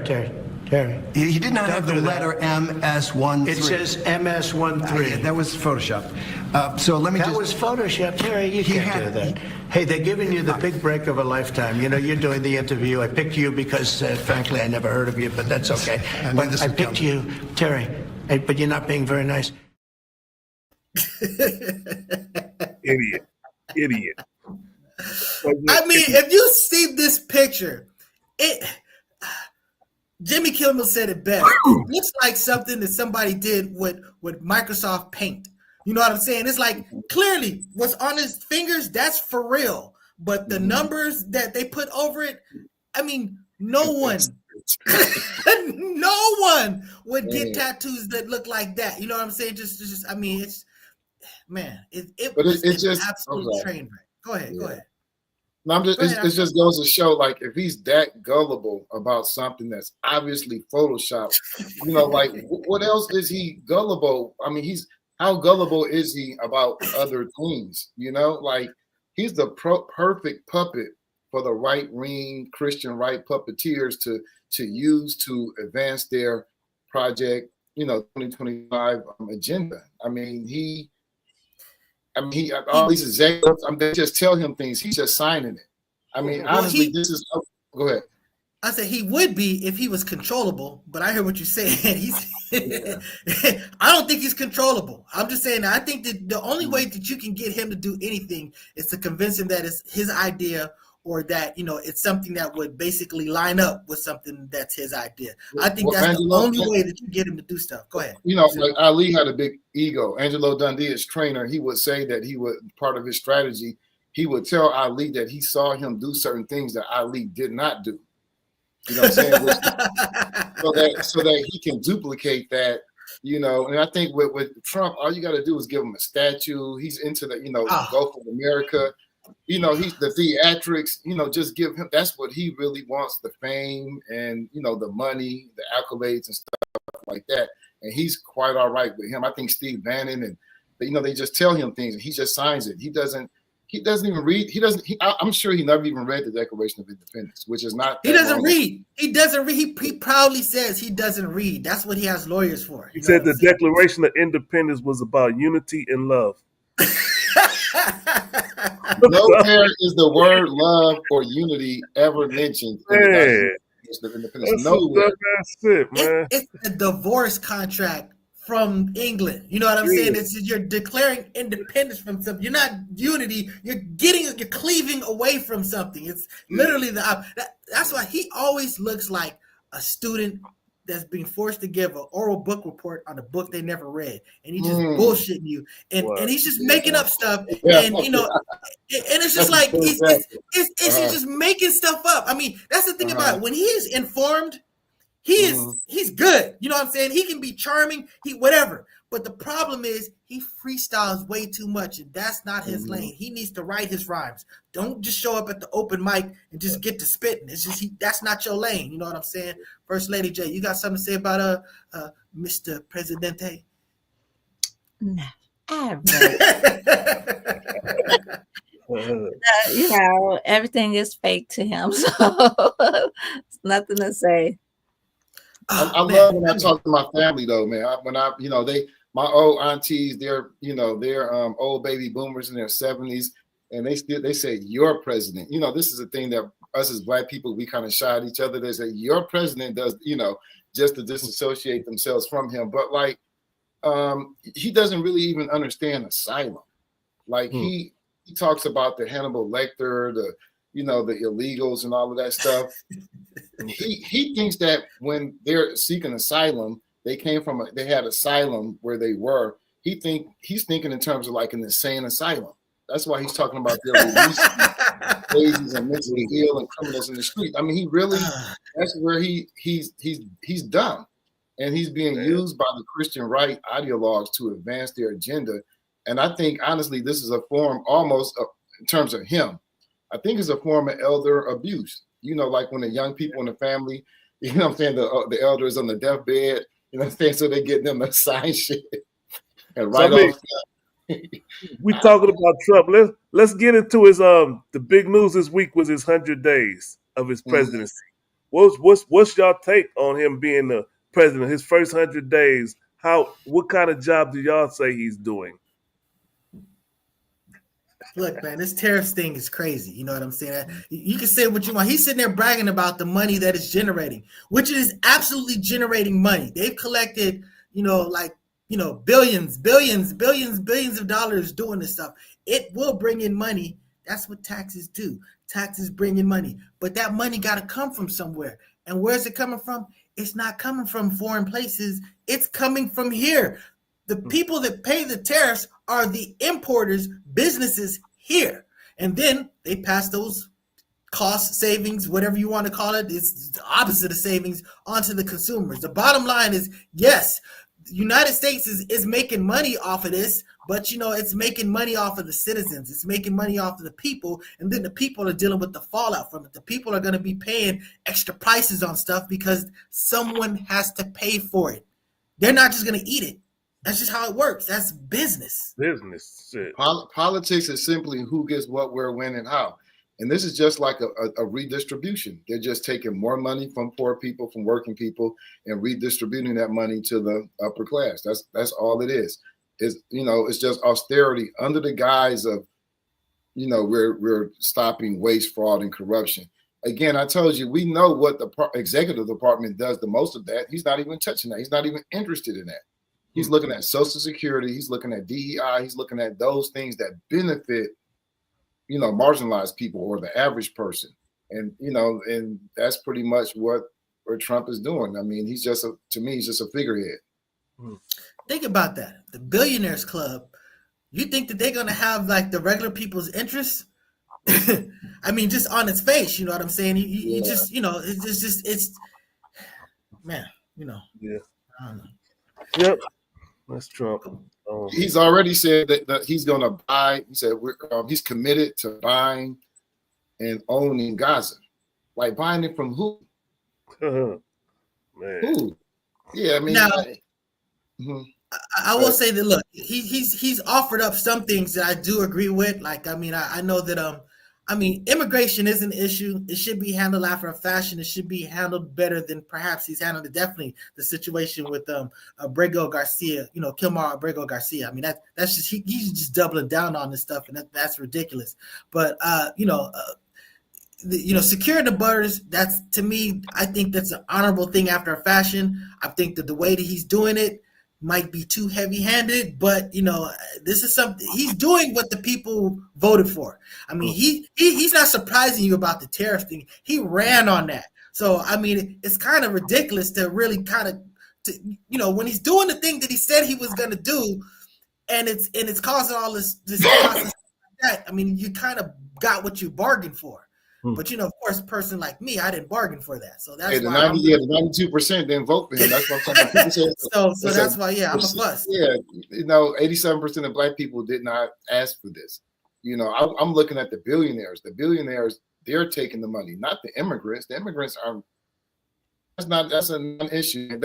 He did not have the letter MS13. It says MS13. Yeah, that was Photoshopped. So let me That was Photoshopped. Terry, you can't do that. Hey, they're giving you the big break of a lifetime. You're doing the interview. I picked you because, frankly, I never heard of you, but that's okay. But I picked you, Terry, but you're not being very nice. Idiot. I mean, if you see this picture, Jimmy Kimmel said it best. It looks like something that somebody did with Microsoft Paint. You know what I'm saying? It's like clearly what's on his fingers, that's for real. But the numbers that they put over it, I mean, no one would get tattoos that look like that. You know what I'm saying? Just I mean, it's just an absolute train wreck. Go ahead. No, it just goes to show, like, if he's that gullible about something that's obviously Photoshopped, like, what else is he gullible? I mean, how gullible is he about other things? Like, he's the perfect puppet for the right-wing Christian right puppeteers to use to advance their project, 2025 agenda. I mean, all these executives, they just tell him things. He's just signing it. I mean, honestly, go ahead. I said he would be if he was controllable, but I hear what you're saying. I don't think he's controllable. I'm just saying that I think that the only way that you can get him to do anything is to convince him that it's his idea, or that it's something that would basically line up with something that's his idea. I think that's the only way that you get him to do stuff. Go ahead. Like Ali had a big ego. Angelo Dundee, his trainer, he would say that part of his strategy, he would tell Ali that he saw him do certain things that Ali did not do. You know what I'm saying? so that he can duplicate that. And I think with Trump, all you got to do is give him a statue. He's into the Gulf of America. He's the theatrics, just give him, that's what he really wants, the fame and, the money, the accolades and stuff like that. And he's quite all right with him. I think Steve Bannon and, they just tell him things and he just signs it. He doesn't even read. I'm sure he never even read the Declaration of Independence, which is not. He doesn't read. He doesn't read. He proudly says he doesn't read. That's what he has lawyers for. He said the Declaration of Independence was about unity and love. Nowhere is the word love or unity ever mentioned. Nowhere. That's it, man. It's a divorce contract from England. You know what I'm saying? You're declaring independence from something. You're not unity. You're cleaving away from something. It's literally that's why he always looks like a student that's being forced to give an oral book report on a book they never read, and he's just bullshitting you, and he's just making up stuff, and and it's just like he's just making stuff up. I mean, that's the thing about it. When he is informed, he's good. You know what I'm saying? He can be charming, whatever. But the problem is he freestyles way too much, and that's not his lane. He needs to write his rhymes. Don't just show up at the open mic and just get to spitting. It's just that's not your lane. You know what I'm saying? First Lady J, you got something to say about Mr. Presidente? No, you know, everything is fake to him, so it's nothing to say. I love when I talk to my family though, man. My old aunties, they're old baby boomers in their 70s, and they say your president. You know, this is a thing that us as Black people, we kind of shy at each other. They say your president does, just to disassociate themselves from him. But like, he doesn't really even understand asylum. Like he talks about the Hannibal Lecter, the illegals and all of that stuff. He thinks that when they're seeking asylum, they had asylum where they were. He's thinking in terms of like an insane asylum. That's why he's talking about their release cases and mentally ill and criminals in the street. I mean, he really, that's where he's done. And he's being used by the Christian right ideologues to advance their agenda. And I think, honestly, this is a form almost in terms of him. I think it's a form of elder abuse. Like when the young people in the family, what I'm saying, the elder is on the deathbed, what I'm saying, so they get them to sign shit. And off. We talking about Trump. Let's get into his the big news this week was his 100 days of his presidency. What's y'all take on him being the president? His first 100 days. What kind of job do y'all say he's doing? Look, man, this tariffs thing is crazy. You know what I'm saying? You can say what you want. He's sitting there bragging about the money that it's generating, which is absolutely generating money. They've collected, billions of dollars doing this stuff. It will bring in money. That's what taxes do. Taxes bring in money. But that money got to come from somewhere. And where's it coming from? It's not coming from foreign places. It's coming from here. The people that pay the tariffs are the importers, businesses here. And then they pass those cost savings, whatever you want to call it, it's the opposite of savings, onto the consumers. The bottom line is, yes, the United States is making money off of this, but it's making money off of the citizens. It's making money off of the people, and then the people are dealing with the fallout from it. The people are going to be paying extra prices on stuff because someone has to pay for it. They're not just going to eat it. That's just how it works. That's business. Shit. Politics is simply who gets what, where, when, and how. And this is just like a redistribution. They're just taking more money from poor people, from working people, and redistributing that money to the upper class. That's all it is. It's just austerity under the guise of, we're stopping waste, fraud, and corruption. Again, I told you, we know what the executive department does the most of that. He's not even touching that. He's not even interested in that. He's looking at Social Security. He's looking at DEI. He's looking at those things that benefit, marginalized people or the average person. And, and that's pretty much what Trump is doing. I mean, he's just a figurehead. Think about that. The Billionaires Club, you think that they're going to have like the regular people's interests? I mean, just on its face, you know what I'm saying? You just, it's man, Yeah. I don't know. Yep. That's Trump. He's already said that he's going to buy. He said he's committed to buying and owning Gaza. Like buying it from who? Man. Who? Yeah, I mean. Now, I will say that look, he's offered up some things that I do agree with. Like, I mean, I know that immigration is an issue. It should be handled after a fashion. It should be handled better than perhaps he's handled it. Definitely the situation with Abrego Garcia, Kilmar Abrego Garcia. I mean, that's just he's just doubling down on this stuff, and that's ridiculous. But securing the borders, that's, to me, I think that's an honorable thing after a fashion. I think that the way that he's doing it might be too heavy-handed, but this is something he's doing what the people voted for. I mean, he's not surprising you about the tariff thing. He ran on that. So I mean, it's kind of ridiculous to really when he's doing the thing that he said he was going to do, and it's causing all this chaos and stuff like that. I mean, you kind of got what you bargained for. But of course, a person like me, I didn't bargain for that. So that's the why 92% didn't vote for him. That's what I'm talking about. so that's why, I'm a bust. Yeah, 87% of black people did not ask for this. I'm looking at the billionaires. The billionaires, they're taking the money, not the immigrants. The immigrants are. That's a non-issue.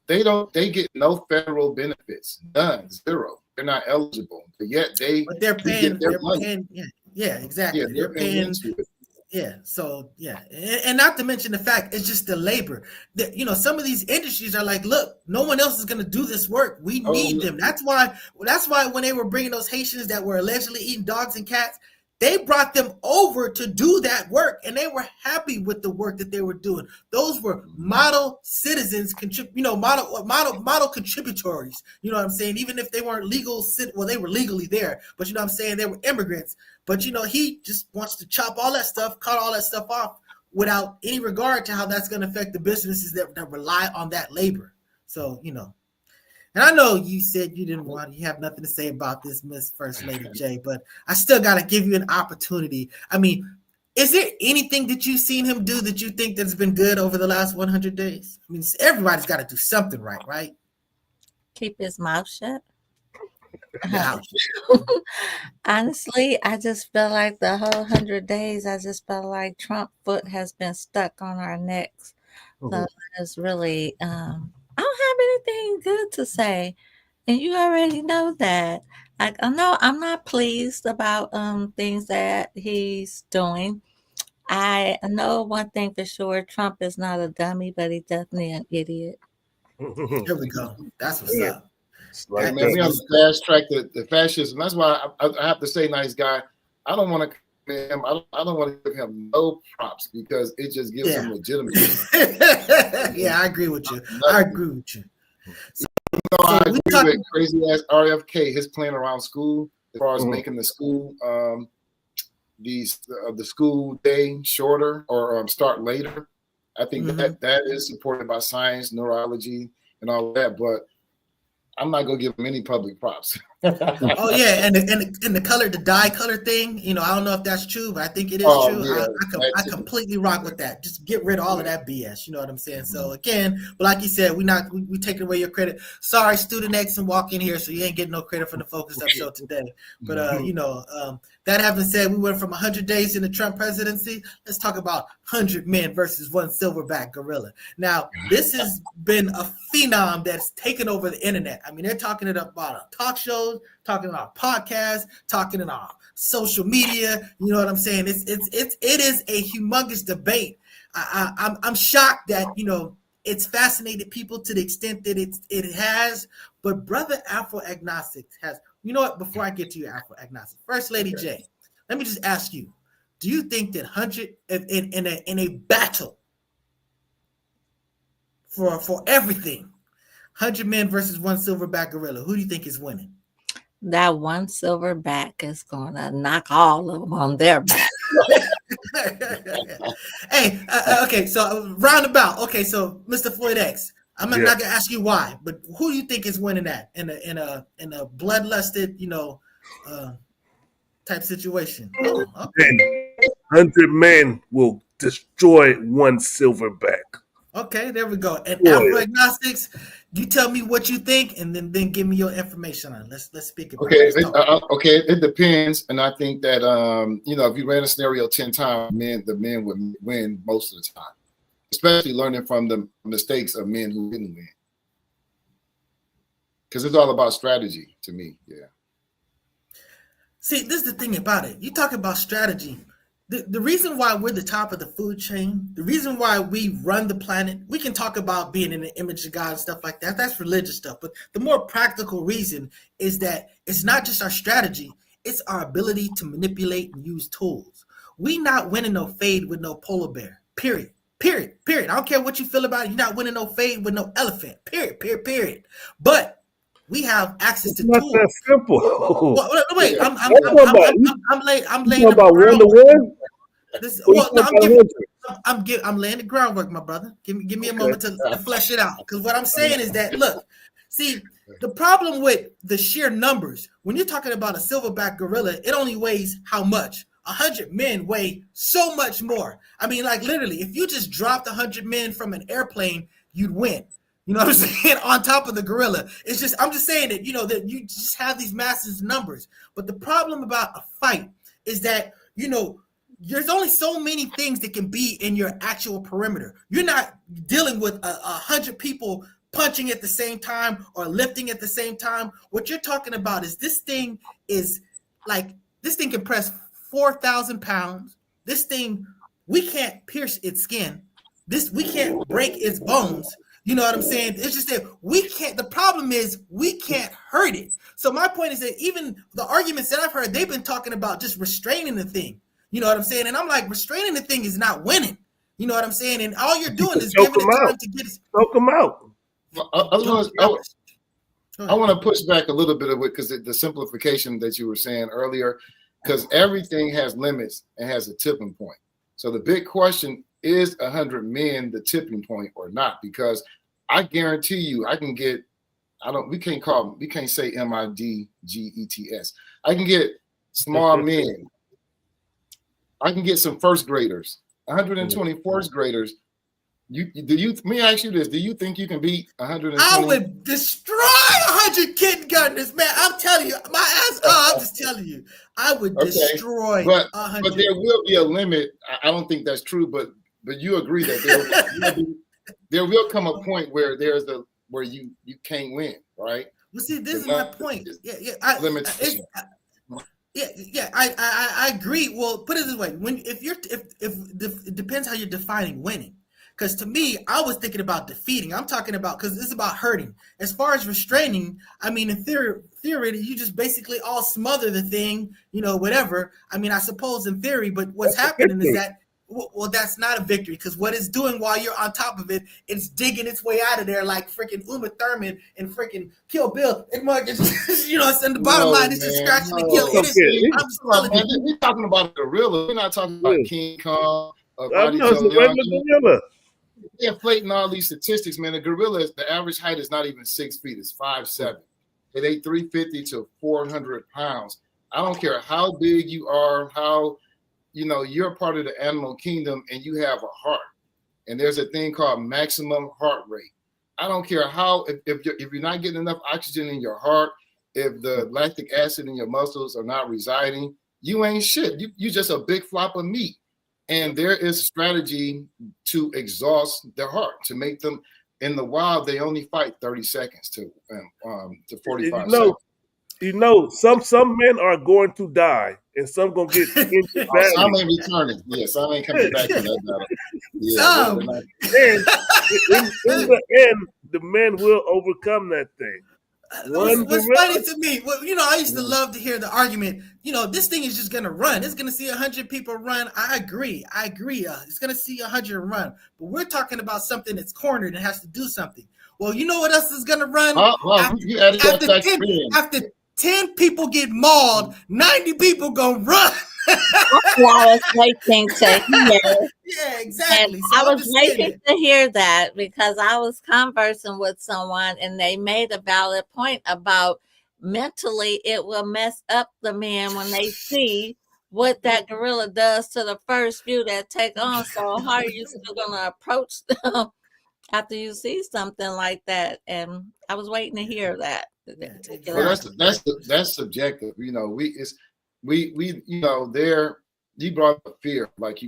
They get no federal benefits, none, zero. They're not eligible, but yet they're paying. They're paying. Yeah, exactly. Yeah, they're paying. Yeah. So and not to mention the fact it's just the labor. Some of these industries are like, look, no one else is going to do this work. We need them. That's why when they were bringing those Haitians that were allegedly eating dogs and cats, they brought them over to do that work, and they were happy with the work that they were doing. Those were model citizens, model contributories. You know what I'm saying? Even if they weren't legal, they were legally there, but you know what I'm saying? They were immigrants. But he just wants to chop all that stuff, cut all that stuff off without any regard to how that's going to affect the businesses that rely on that labor. So, and I know you said you have nothing to say about this, Miss First Lady J, but I still got to give you an opportunity. I mean, is there anything that you've seen him do that you think that's been good over the last 100 days? I mean, everybody's got to do something right? Keep his mouth shut. Honestly, I just feel like the whole 100 days, I just felt like Trump foot has been stuck on our necks. So it's really, I don't have anything good to say, and you already know that. I know I'm not pleased about things that he's doing. I know one thing for sure: Trump is not a dummy, but he's definitely an idiot. Here we go. That's what's up. Right, man, we on the fast track the fascism. That's why I have to say, nice guy. I don't want to. I don't want to give him no props because it just gives him legitimacy. Yeah, I agree with you. I agree with you. I agree with crazy ass RFK. His plan around school, as far as making the school, the school day shorter or start later. I think that is supported by science, neurology, and all that. But I'm not gonna give him any public props. Oh yeah, and the dye color thing. I don't know if that's true, but I think it is true. Yeah, I completely rock with that. Just get rid of all of that BS. You know what I'm saying? So again, but like you said, we taking away your credit. Sorry, Student X, and walk in here, so you ain't getting no credit for the Focus Up show today. But that having said, we went from 100 days in the Trump presidency. Let's talk about 100 men versus one silverback gorilla. Now, this has been a phenom that's taken over the internet. I mean, they're talking about on talk shows, talking about podcasts, talking in our social media. You know what I'm saying? It is a humongous debate. I'm shocked that it's fascinated people to the extent that it has. But Brother Afro Agnostic has. You know what? Before I get to your Afro Agnostic, First Lady J, let me just ask you: do you think that 100 in a battle for everything, 100 men versus one silverback gorilla, who do you think is winning? That one silverback is going to knock all of them on their back. Hey, okay, so roundabout. Okay, so Mr. Floyd X, I'm not going to ask you why, but who do you think is winning that in a bloodlusted, type situation? Oh, okay. 100 men will destroy one silverback. Okay, there we go. And Afro Agnostics, you tell me what you think, and then give me your information on it. Let's speak about it. Okay, it depends, and I think that if you ran a scenario 10 times, the men would win most of the time, especially learning from the mistakes of men who didn't win, because it's all about strategy to me. Yeah. See, this is the thing about it. You talk about strategy. The reason why we're the top of the food chain, the reason why we run the planet, we can talk about being in the image of God and stuff like that. That's religious stuff. But the more practical reason is that it's not just our strategy, it's our ability to manipulate and use tools. We not winning no fade with no polar bear. Period. I don't care what you feel about it. You're not winning no fade with no elephant. Period. But we have access to tools. That simple. Wait, I'm laying the groundwork. I'm laying the groundwork, my brother. Give me a moment to flesh it out. Because what I'm saying is that, look, see, the problem with the sheer numbers, when you're talking about a silverback gorilla, it only weighs how much? 100 men weigh so much more. I mean, like literally, if you just dropped 100 men from an airplane, you'd win. You know what I'm saying? On top of the gorilla. It's just, I'm just saying that, you know, that you just have these massive numbers. But the problem about a fight is that, you know, there's only so many things that can be in your actual perimeter. You're not dealing with 100 people punching at the same time or lifting at the same time. What you're talking about is this thing can press 4,000 pounds. This thing, we can't pierce its skin. We can't break its bones. You know what I'm saying? It's just that we can't, the problem is we can't hurt it. So my point is that even the arguments that I've heard, they've been talking about just restraining the thing. You know what I'm saying? And I'm like, restraining the thing is not winning. You know what I'm saying? And all you're doing is giving it time to get it. Choke them out. I want to push back a little bit of it because the simplification that you were saying earlier, because everything has limits and has a tipping point. So the big question is 100 men the tipping point or not? Because I guarantee you, I can get, we can't say MIDGETS. I can get small men. I can get some first graders, 120 first graders. Let me ask you this: do you think you can beat 120? I would destroy 100 kindergartners, man. I'm telling you, my ass. I'm just telling you, I would destroy. But there will be a limit. I don't think that's true, but you agree that there will come a point where where you can't win, right? Well, see, this is my point. I agree. Well, put it this way: it depends how you're defining winning. Because to me, I was thinking about defeating. I'm talking about, because it's about hurting. As far as restraining, I mean, in theory, you just basically all smother the thing, you know, whatever. I mean, I suppose in theory, but what's happening is that, well, that's not a victory, because what it's doing while you're on top of it, it's digging its way out of there like freaking Uma Thurman and freaking Kill Bill. You know, it's in the bottom line. It's just scratching the kill. We're talking about a gorilla. We're not talking about King Kong. They're inflating all these statistics, man. A gorilla, the average height is not even 6 feet. It's 5'7". It ate 350 to 400 pounds. I don't care how big you are, how, you know, you're part of the animal kingdom and you have a heart. And there's a thing called maximum heart rate. I don't care how, if you're not getting enough oxygen in your heart, if the lactic acid in your muscles are not residing, you ain't shit. You just a big flop of meat. And there is strategy to exhaust their heart, to make them, in the wild, they only fight 30 seconds to 45 seconds. You know, some men are going to die, and some going to get injured badly. Some ain't returning. Yeah, some ain't coming back to that battle. Yeah, and in the end, the men will overcome that thing. What's funny to me, well, you know, I used to love to hear the argument, you know, this thing is just going to run. It's going to see 100 people run. I agree. It's going to see 100 run. But we're talking about something that's cornered and has to do something. Well, you know what else is going to run? After 10 people get mauled, 90 people going to run. That's what I was waiting to hear. Yeah, exactly. So I was waiting to hear that because I was conversing with someone and they made a valid point about mentally it will mess up the man when they see what that gorilla does to the first few that take on. So how are you still going to approach them after you see something like that? And I was waiting to hear that. Well, that's subjective. You know, we you know, you brought up fear. Like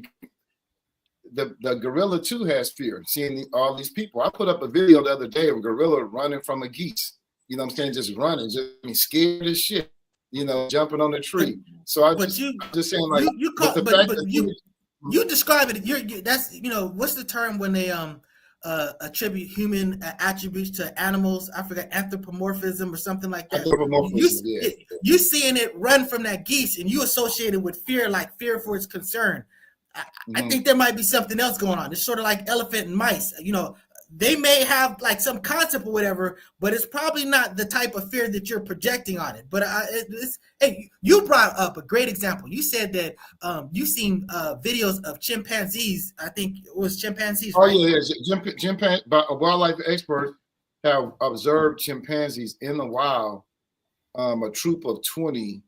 the gorilla too has fear, seeing all these people. I put up a video the other day of a gorilla running from a geese. You know what I'm saying? Just running, just scared as shit. You know, jumping on the tree. So I'm just saying, like, you describe it. That's, you know, what's the term when they attribute human attributes to animals? I forgot, anthropomorphism or something like that. You seeing it run from that geese and you associate it with fear, like fear for its concern. I think there might be something else going on. It's sort of like elephant and mice. You know, they may have like some concept or whatever, but it's probably not the type of fear that you're projecting on it. But hey, you brought up a great example. You said that you've seen videos of chimpanzees. I think it was chimpanzees. Oh, right? Yeah. Wildlife experts have observed chimpanzees in the wild, a troop of 20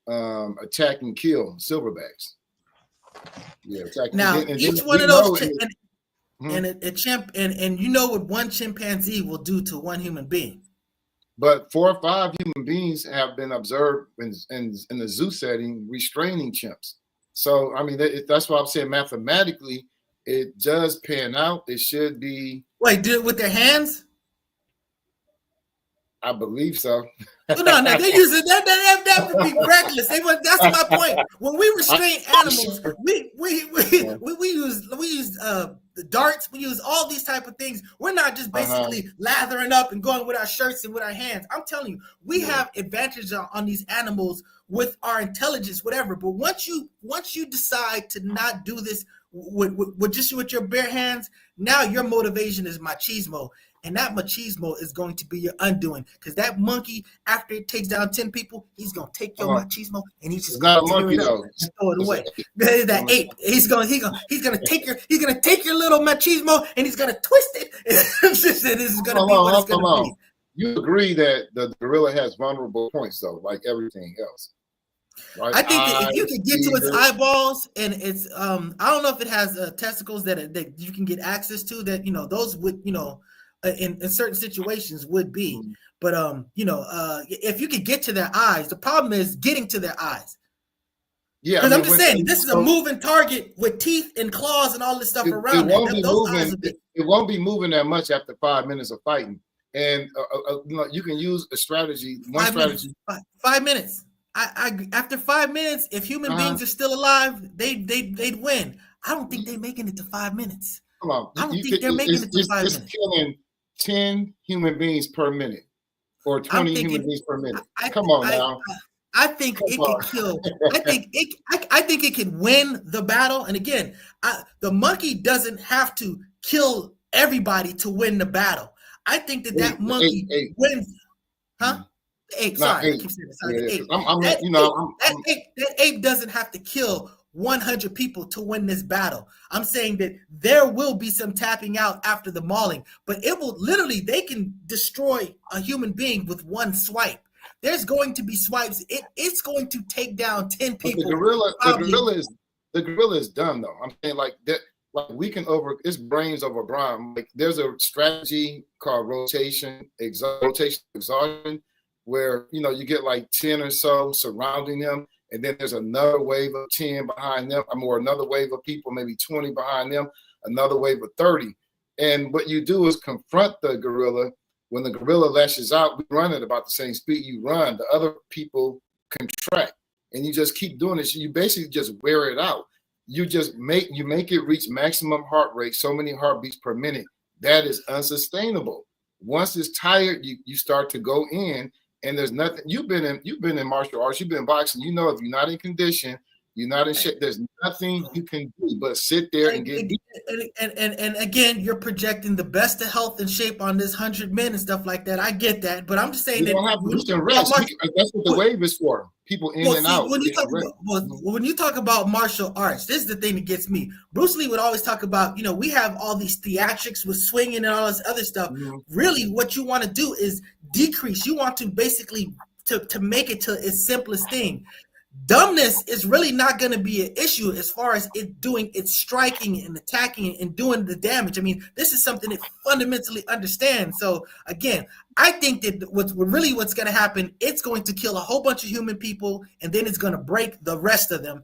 attack and kill silverbacks. Yeah, exactly. Now, And each then one we of those know and you know what one chimpanzee will do to one human being. but 4 or 5 human beings have been observed in the zoo setting restraining chimps. So, I mean, that's why I'm saying mathematically, it does pan out. It should be. Wait, do it with their hands? I believe so. No, they use it. That would be reckless. That's my point. When we restrain animals, we use the darts. We use all these type of things. We're not just basically lathering up and going with our shirts and with our hands. I'm telling you, we have advantage on these animals with our intelligence, whatever. But once you decide to not do this with your bare hands, now your motivation is machismo. And that machismo is going to be your undoing, because that monkey, after it takes down 10 people, he's gonna take your machismo and he's just gonna tear it up and throw it away. That ape, he's gonna take your little machismo and he's gonna twist it. This is gonna be what it's gonna be. You agree that the gorilla has vulnerable points, though, like everything else, right? I think that if you can get to its eyeballs and its I don't know if it has testicles that you can get access to, that those would in certain situations would be, but if you could get to their eyes, the problem is getting to their eyes. Yeah, because I'm just saying, this is a moving target with teeth and claws and all this stuff around it. It won't be moving that much after 5 minutes of fighting, and you can use a strategy. 5 minutes. I after 5 minutes, if human beings are still alive, they'd win. I don't think they're making it to 5 minutes. Come on, I don't think they're making it to 5 minutes. Killing 10 human beings per minute or 20 human beings per minute. Come on now. I think it can kill. I think it can win the battle. And again, the monkey doesn't have to kill everybody to win the battle. I think that monkey wins. Huh? Ape. Sorry, I keep saying it. That ape doesn't have to kill 100 people to win this battle. I'm saying that there will be some tapping out after the mauling, but it will they can destroy a human being with one swipe. There's going to be swipes. It's going to take down 10 people. The gorilla is dumb though. I'm saying like that. Like we can it's brains over brawn. Like there's a strategy called rotation exhaustion, where you get like 10 or so surrounding him. And then there's another wave of 10 behind them, or another wave of people, maybe 20 behind them, another wave of 30. And what you do is confront the gorilla. When the gorilla lashes out, we run at about the same speed you run. The other people contract, and you just keep doing this. You basically just wear it out. You make it reach maximum heart rate, so many heartbeats per minute. That is unsustainable. Once it's tired, you start to go in. And there's nothing. You've been in martial arts. You've been boxing. If you're not in condition, you're not in shape. There's nothing you can do but sit there and get. And again, you're projecting the best of health and shape on this 100 men and stuff like that. I get that, but I'm just saying that you can rest. That's what the wave is for. People in and out. When you talk about martial arts, this is the thing that gets me. Bruce Lee would always talk about, we have all these theatrics with swinging and all this other stuff. Mm-hmm. Really, what you want to do is decrease. You want to basically to make it to its simplest thing. Dumbness is really not going to be an issue as far as it doing its striking and attacking and doing the damage. I mean, this is something it fundamentally understands. So again, I think that what's going to happen, it's going to kill a whole bunch of human people, and then it's going to break the rest of them.